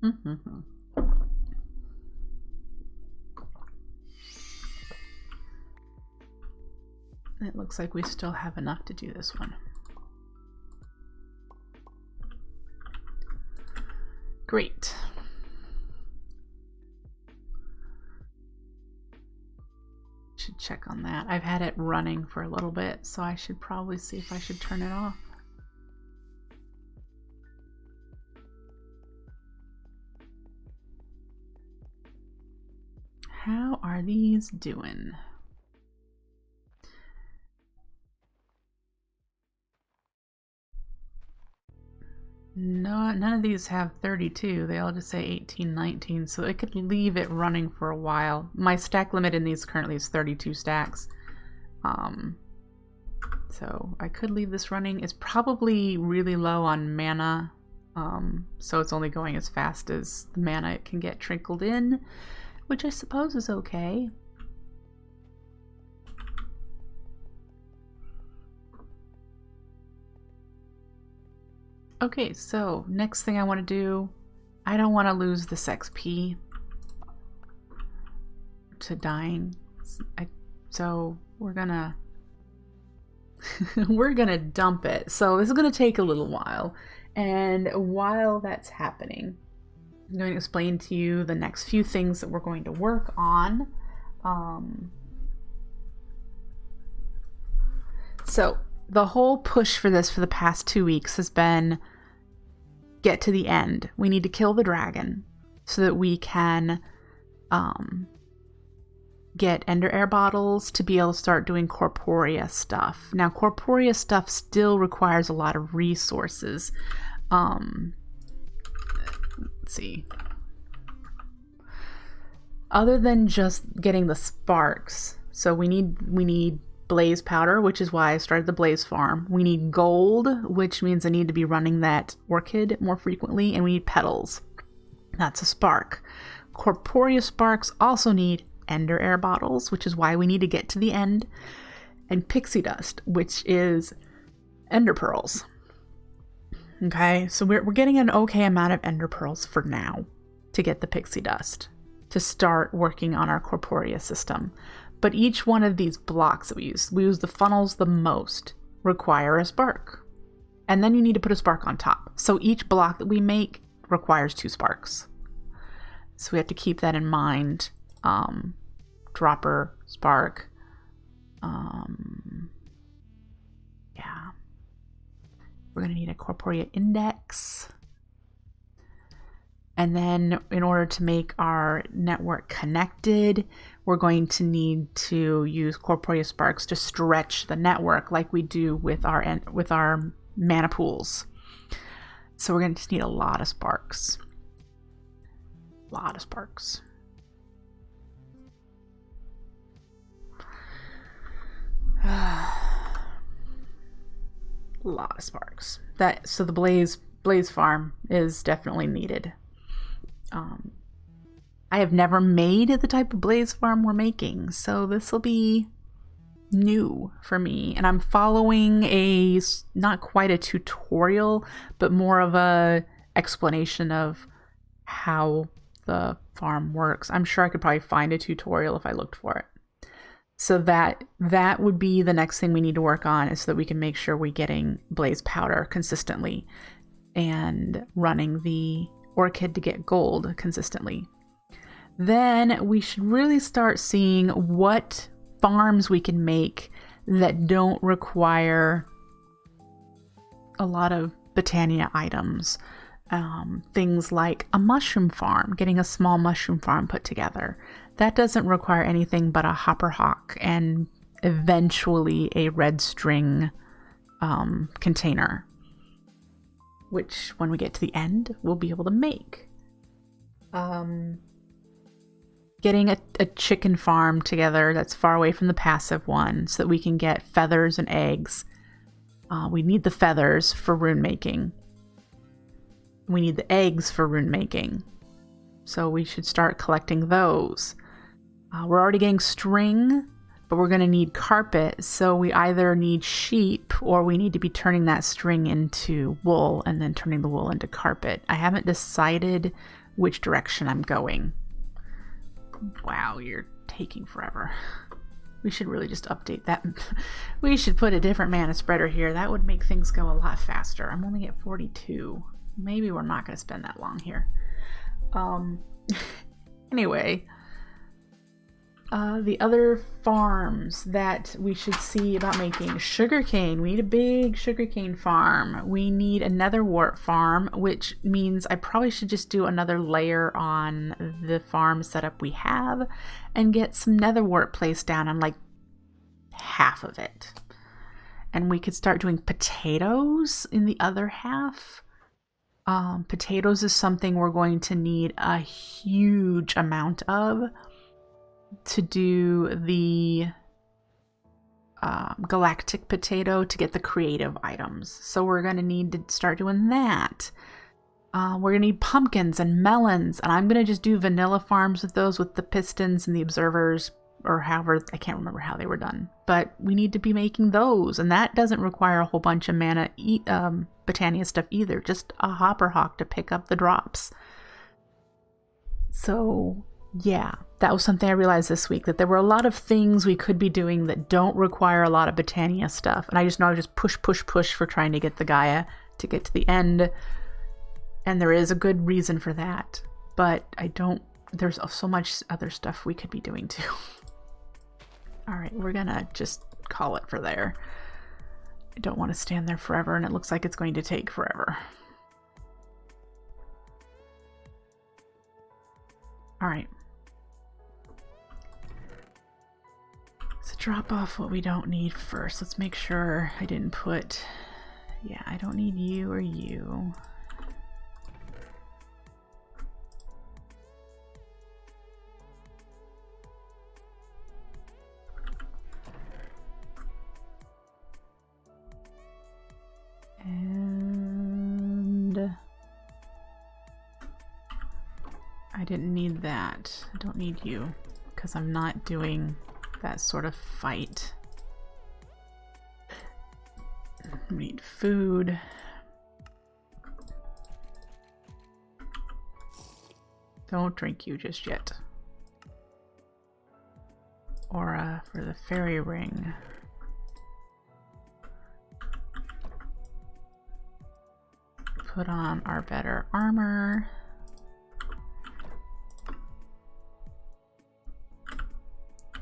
Speaker 1: Mm-hmm. It looks like we still have enough to do this one. Great. Should check on that. I've had it running for a little bit, so I should probably see if I should turn it off. How are these doing? No, none of these have 32. They all just say 18, 19, so it could leave it running for a while. My stack limit in these currently is 32 stacks. So I could leave this running. It's probably really low on mana, so it's only going as fast as the mana it can get trickled in, which I suppose is okay. Okay, so next thing I want to do, I don't want to lose this XP to dying, so we're gonna we're gonna dump it. So this is gonna take a little while, and while that's happening, I'm going to explain to you the next few things that we're going to work on. So the whole push for this for the past 2 weeks has been get to the end. We need to kill the dragon so that we can get ender air bottles to be able to start doing corporea stuff. Now corporea stuff still requires a lot of resources. Let's see. Other than just getting the sparks, so we need blaze powder, which is why I started the blaze farm. We need gold, which means I need to be running that orchid more frequently, and we need petals. That's a spark. Corporea sparks also need ender air bottles, which is why we need to get to the end, and pixie dust, which is ender pearls. Okay, so we're getting an okay amount of ender pearls for now to get the pixie dust to start working on our corporea system. But each one of these blocks that we use the funnels the most, require a spark. And then you need to put a spark on top. So each block that we make requires 2 sparks. So we have to keep that in mind. Dropper, spark. Yeah. We're going to need a corporea index. And then in order to make our network connected, we're going to need to use corporea sparks to stretch the network like we do with our mana pools. So we're going to just need a lot of sparks. A lot of sparks. A lot of sparks. So the blaze farm is definitely needed. I have never made the type of blaze farm we're making, so this will be new for me. And I'm following not quite a tutorial, but more of a explanation of how the farm works. I'm sure I could probably find a tutorial if I looked for it. So that would be the next thing we need to work on, is so that we can make sure we're getting blaze powder consistently and running the orchid to get gold consistently. Then we should really start seeing what farms we can make that don't require a lot of Botania items. Things like a mushroom farm, getting a small mushroom farm put together. That doesn't require anything but a hopper hawk and eventually a red string container. which when we get to the end, we'll be able to make. Getting a chicken farm together that's far away from the passive one so that we can get feathers and eggs. We need the feathers for rune making. We need the eggs for rune making. So we should start collecting those. We're already getting string, but we're going to need carpet. So we either need sheep or we need to be turning that string into wool and then turning the wool into carpet. I haven't decided which direction I'm going. Wow, you're taking forever. We should really just update that. We should put a different mana spreader here. That would make things go a lot faster. I'm only at 42. Maybe we're not going to spend that long here. Anyway, the other farms that we should see about making. Sugarcane. We need a big sugarcane farm. We need a netherwort farm, which means I probably should just do another layer on the farm setup we have and get some netherwort placed down on like half of it. And we could start doing potatoes in the other half. Potatoes is something we're going to need a huge amount of to do the Galactic Potato to get the creative items. So we're going to need to start doing that. We're going to need pumpkins and melons, and I'm going to just do vanilla farms with those with the pistons and the observers, or however, I can't remember how they were done. But we need to be making those, and that doesn't require a whole bunch of mana Botania stuff either, just a hopper hawk to pick up the drops. So yeah, that was something I realized this week, that there were a lot of things we could be doing that don't require a lot of Botania stuff. And I just know I just push for trying to get the Gaia to get to the end. And there is a good reason for that. But there's so much other stuff we could be doing too. All right, we're gonna just call it for there. I don't want to stand there forever, and it looks like it's going to take forever. All right. So drop off what we don't need first. Let's make sure I didn't put... Yeah, I don't need you or you. And I didn't need that. I don't need you because I'm not doing that sort of fight. We need food. Don't drink you just yet. Aura for the fairy ring. Put on our better armor.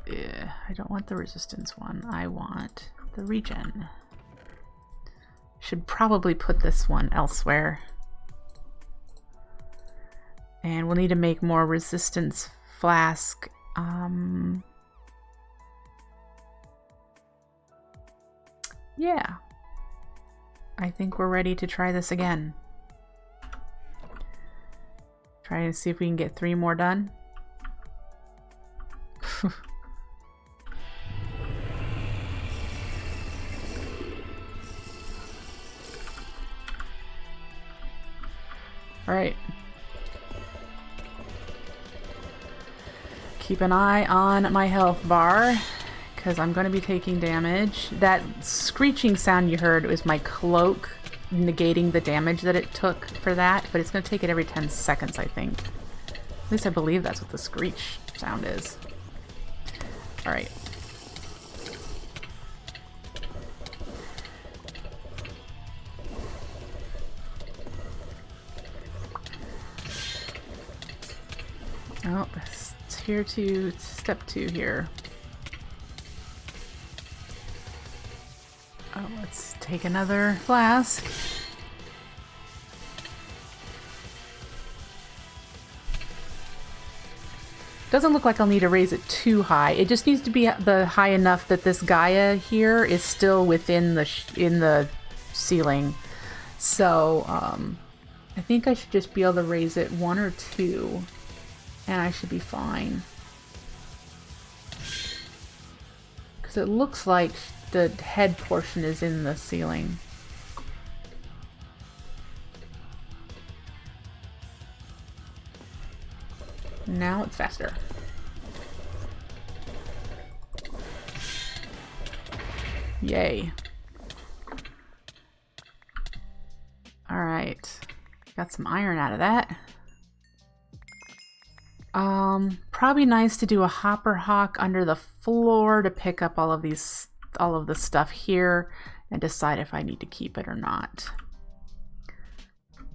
Speaker 1: I don't want the resistance one. I want the regen. Should probably put this one elsewhere. And we'll need to make more resistance flask. Yeah. I think we're ready to try this again. Try to see if we can get 3 more done. All right. Keep an eye on my health bar because I'm going to be taking damage. That screeching sound you heard was my cloak negating the damage that it took for that, but it's going to take it every 10 seconds, I think. At least I believe that's what the screech sound is. All right. Oh, tier 2, step 2 here. Oh, let's take another flask. Doesn't look like I'll need to raise it too high. It just needs to be the high enough that this Gaia here is still within the in the ceiling. So I think I should just be able to raise it 1 or 2 and I should be fine. Because it looks like the head portion is in the ceiling. Now it's faster. Yay. Alright. Got some iron out of that. Probably nice to do a hopper hawk under the floor to pick up all of the stuff here and decide if I need to keep it or not.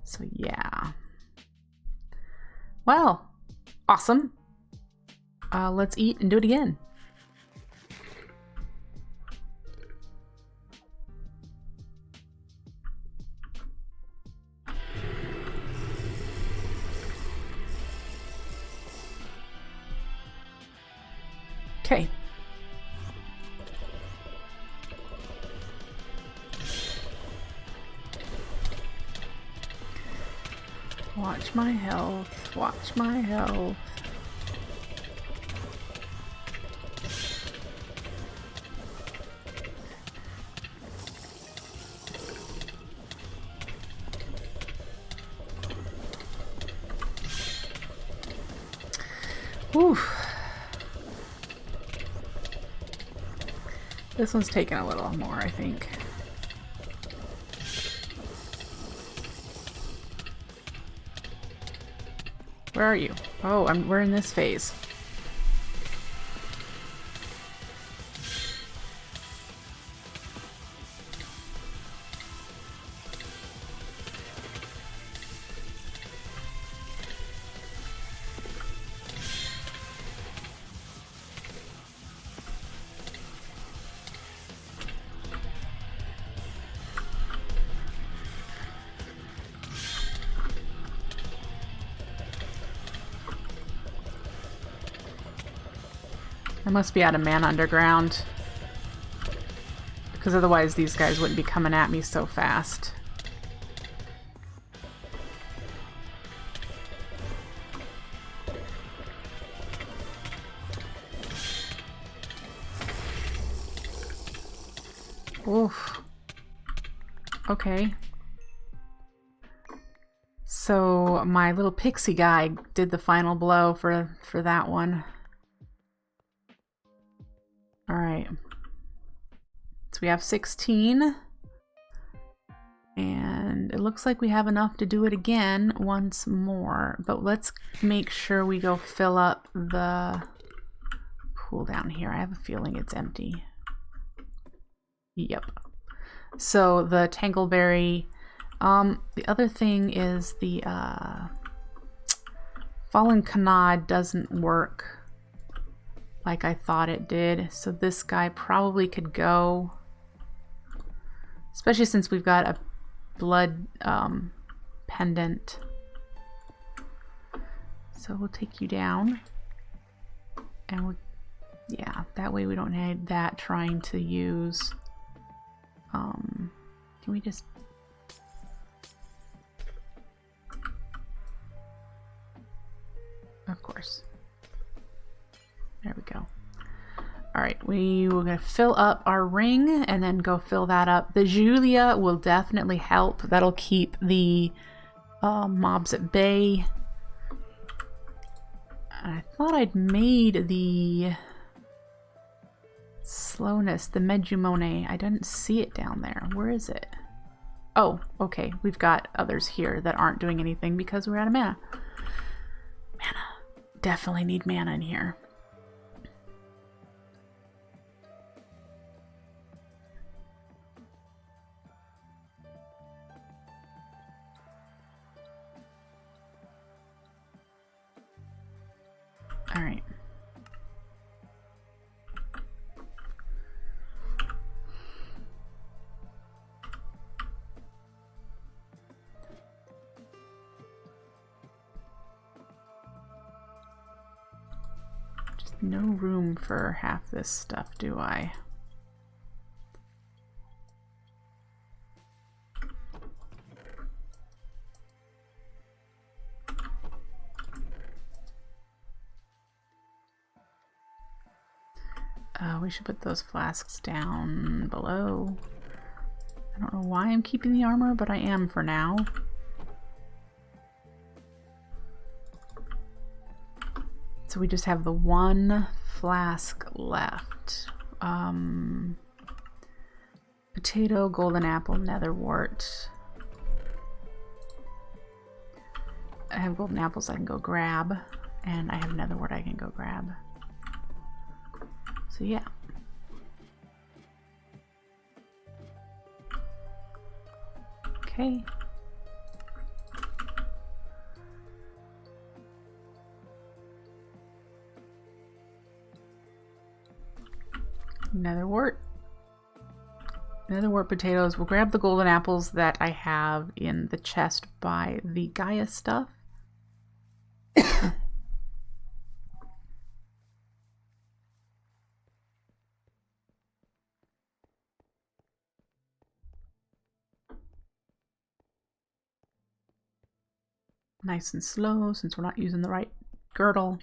Speaker 1: So yeah. Well, awesome. Let's eat and do it again. Okay. Watch my health. Watch my health. Oof. This one's taking a little more, I think. Where are you? Oh, we're in this phase. I must be out of mana underground. Because otherwise these guys wouldn't be coming at me so fast. Oof. Okay. So my little pixie guy did the final blow for that one. Alright. So we have 16. And it looks like we have enough to do it again once more. But let's make sure we go fill up the pool down here. I have a feeling it's empty. Yep. So the Tangleberry. The other thing is the Fallen Kanad doesn't work like I thought it did. So this guy probably could go. Especially since we've got a blood pendant. So we'll take you down. And we'll, yeah, that way we don't need that trying to use. Can we just... Of course. There we go. Alright, we were going to fill up our ring and then go fill that up. The Julia will definitely help. That'll keep the mobs at bay. I thought I'd made the slowness, the Medjumone. I didn't see it down there. Where is it? Oh, okay. We've got others here that aren't doing anything because we're out of mana. Mana. Definitely need mana in here. All right. Just no room for half this stuff, do I? We should put those flasks down below. I don't know why I'm keeping the armor, but I am for now. So we just have the one flask left. Potato, golden apple, netherwort. I have golden apples I can go grab, and I have netherwort I can go grab. So yeah. Okay. Netherwort. Netherwort potatoes. We'll grab the golden apples that I have in the chest by the Gaia stuff. Nice and slow since we're not using the right girdle.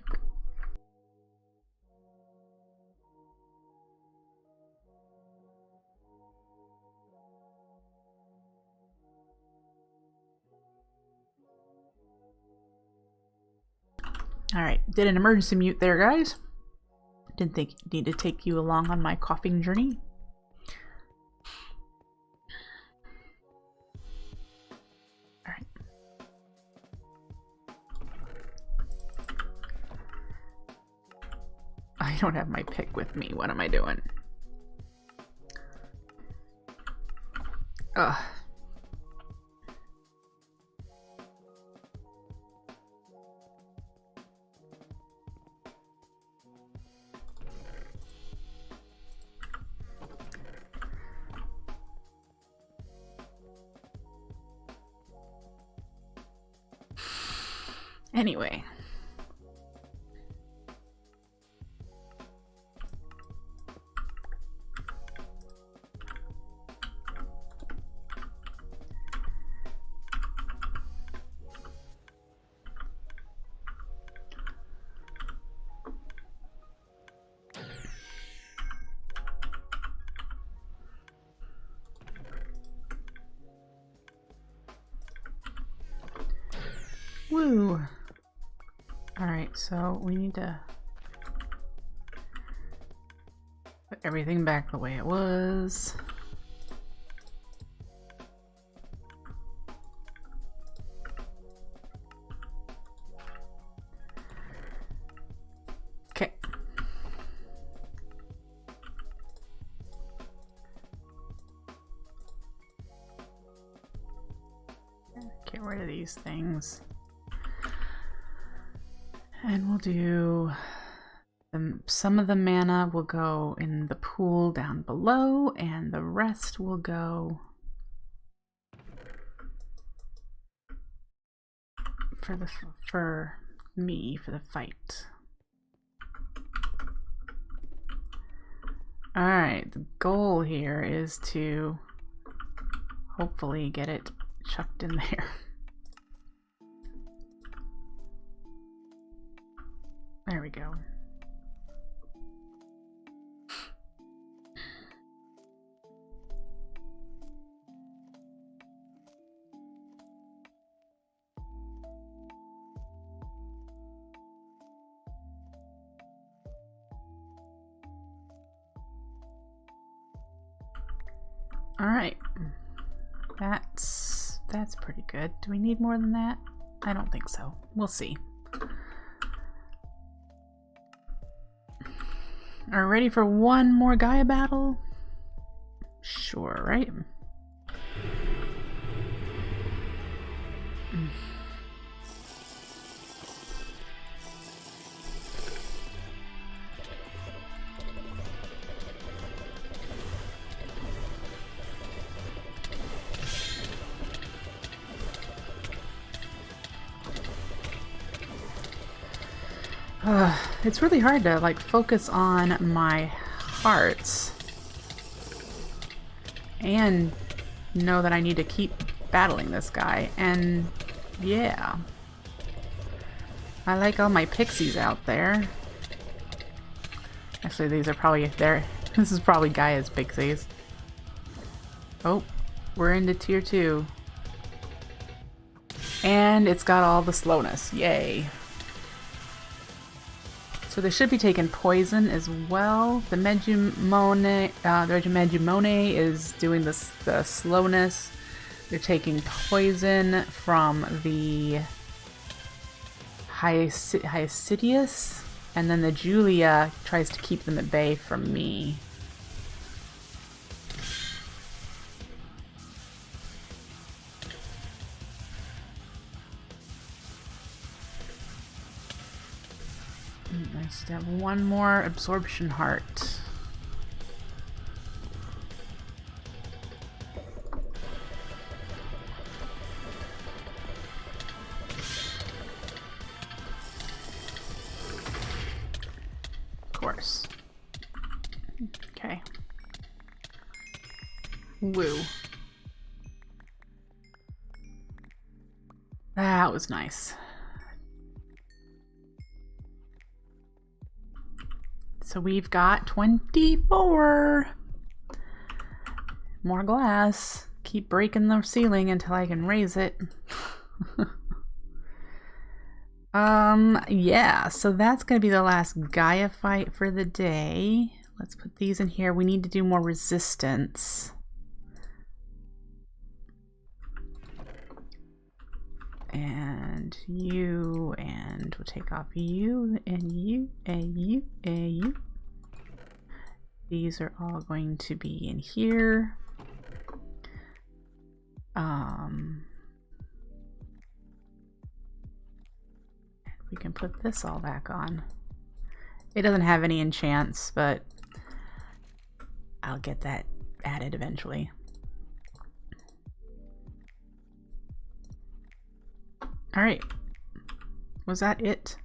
Speaker 1: Alright, did an emergency mute there, guys. Didn't think need to take you along on my coughing journey. Alright. I don't have my pick with me. What am I doing? Ugh. Anyway. Woo! Alright, so we need to put everything back the way it was. Okay. Get rid of these things. And we'll do some of the mana will go in the pool down below, and the rest will go for me for the fight. All right, the goal here is to hopefully get it chucked in there. There we go. All right. That's pretty good. Do we need more than that? I don't think so. We'll see. Are we ready for one more Gaia battle? Sure, right? It's really hard to like focus on my hearts and know that I need to keep battling this guy. And yeah, I like all my pixies out there. Actually, these are probably there. This is probably Gaia's pixies. Oh, we're into tier 2. And it's got all the slowness. Yay. So they should be taking poison as well. The Regimagimone is doing the slowness. They're taking poison from the Hyacitius. And then the Julia tries to keep them at bay from me. Nice to have one more absorption heart. Of course. Okay. Woo. That was nice. So we've got 24. More glass. Keep breaking the ceiling until I can raise it. Yeah, so that's going to be the last Gaia fight for the day. Let's put these in here. We need to do more resistance. And you, and we'll take off you, and you, and you, and you. These are all going to be in here. We can put this all back on. It doesn't have any enchants, but I'll get that added eventually. All right, was that it?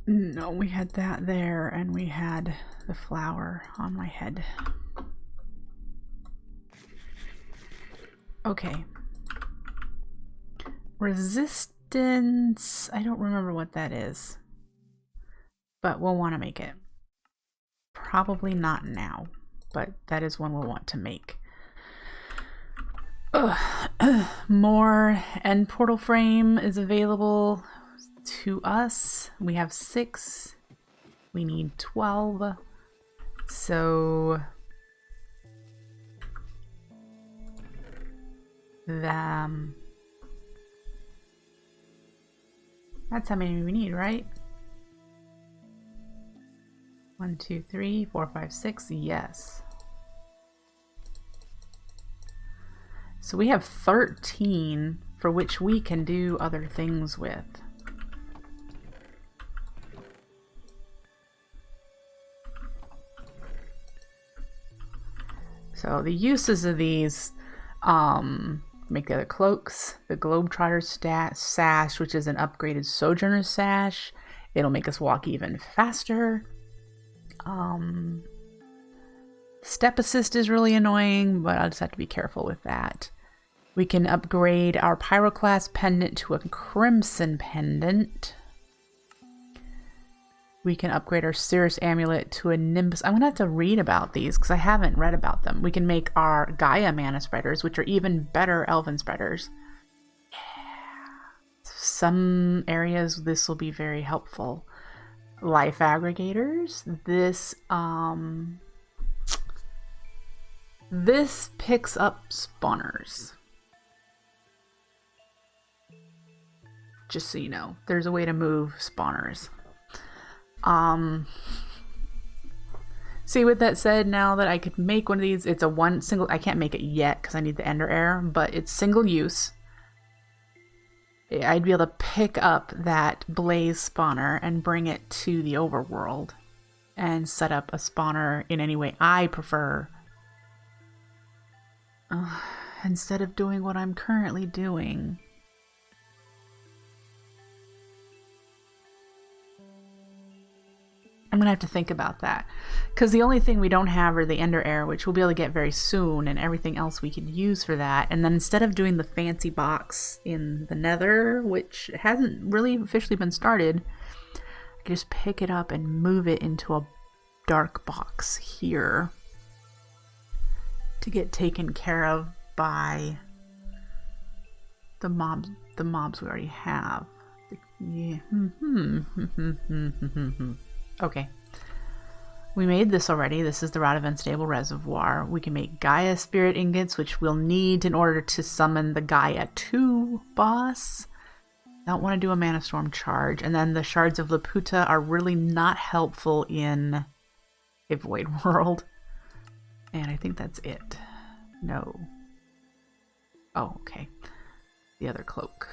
Speaker 1: No, we had that there, and we had the flower on my head. Okay. Resistance, I don't remember what that is, but we'll want to make it. Probably not now, but that is one we'll want to make. More end portal frame is available to us. We have 6. We need 12. So that's how many we need, right? 1, 2, 3, 4, 5, 6. Yes. So we have 13 for which we can do other things with. So the uses of these, make the other cloaks, the Globetrotter sash, which is an upgraded Sojourner sash. It'll make us walk even faster. Step assist is really annoying, but I'll just have to be careful with that. We can upgrade our Pyroclast pendant to a Crimson pendant. We can upgrade our Cirrus amulet to a Nimbus. I'm gonna have to read about these because I haven't read about them. We can make our Gaia mana spreaders, which are even better elven spreaders. Yeah. Some areas this will be very helpful. Life aggregators. This picks up spawners. Just so you know, there's a way to move spawners. See, with that said, now that I could make one of these, it's a single, I can't make it yet because I need the ender air, but it's single use. I'd be able to pick up that blaze spawner and bring it to the overworld and set up a spawner in any way I prefer. Instead of doing what I'm currently doing. I'm gonna have to think about that, because the only thing we don't have are the ender air, which we'll be able to get very soon, and everything else we could use for that. And then instead of doing the fancy box in the nether, which hasn't really officially been started, just pick it up and move it into a dark box here to get taken care of by the mobs we already have. Yeah. Okay. We made this already. This is the Rod of Unstable Reservoir. We can make Gaia Spirit Ingots, which we'll need in order to summon the Gaia 2 boss. Don't want to do a Mana Storm charge. And then the Shards of Laputa are really not helpful in a Void World. And I think that's it. No. Oh, okay. The other cloak.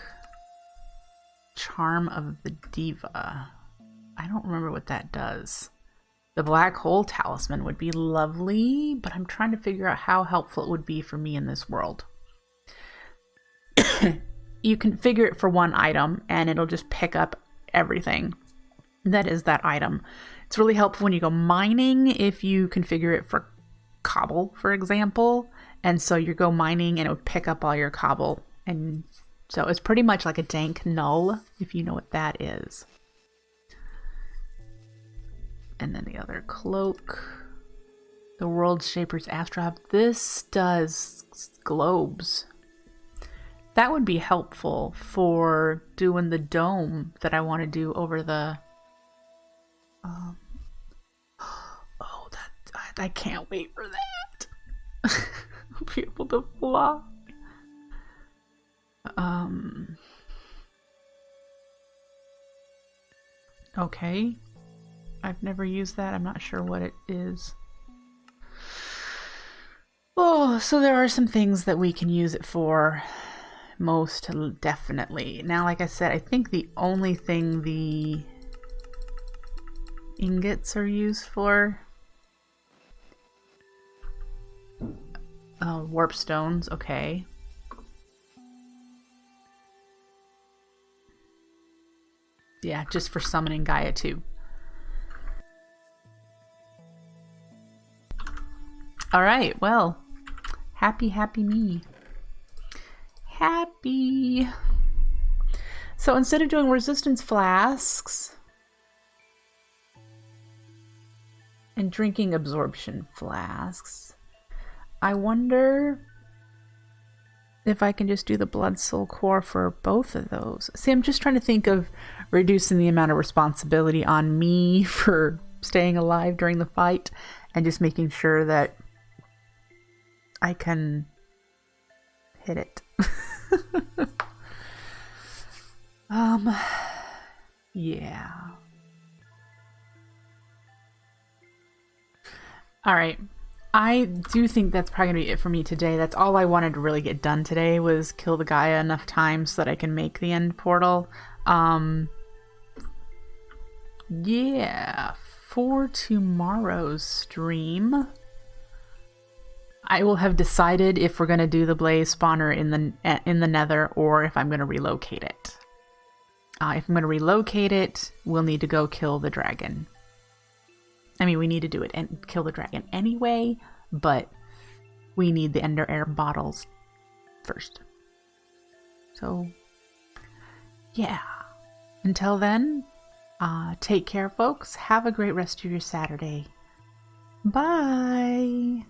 Speaker 1: Charm of the Diva. I don't remember what that does. The Black Hole Talisman would be lovely, but I'm trying to figure out how helpful it would be for me in this world. You configure it for one item, and it'll just pick up everything that is that item. It's really helpful when you go mining if you configure it for cobble, for example. And so you go mining, and it would pick up all your cobble. And so it's pretty much like a dank null, if you know what that is. And then the other cloak. The World Shaper's Astrolabe. This does globes. That would be helpful for doing the dome that I want to do over the... oh, I can't wait for that. I'll be able to fly. Okay. I've never used that. I'm not sure what it is. Oh, so there are some things that we can use it for. Most definitely. Now, like I said, I think the only thing the ingots are used for... warp stones. Okay. Yeah, just for summoning Gaia 2. Alright, well, happy me. Happy. So instead of doing resistance flasks and drinking absorption flasks, I wonder if I can just do the Blood Soul Core for both of those. See, I'm just trying to think of reducing the amount of responsibility on me for staying alive during the fight and just making sure that I can hit it. Yeah. All right. I do think that's probably gonna be it for me today. That's all I wanted to really get done today, was kill the Gaia enough times so that I can make the end portal. Yeah, for tomorrow's stream, I will have decided if we're going to do the blaze spawner in the nether, or if I'm going to relocate it. If I'm going to relocate it, we'll need to go kill the dragon. I mean, we need to do it and kill the dragon anyway, but we need the ender air bottles first. So, yeah. Until then, take care, folks. Have a great rest of your Saturday. Bye!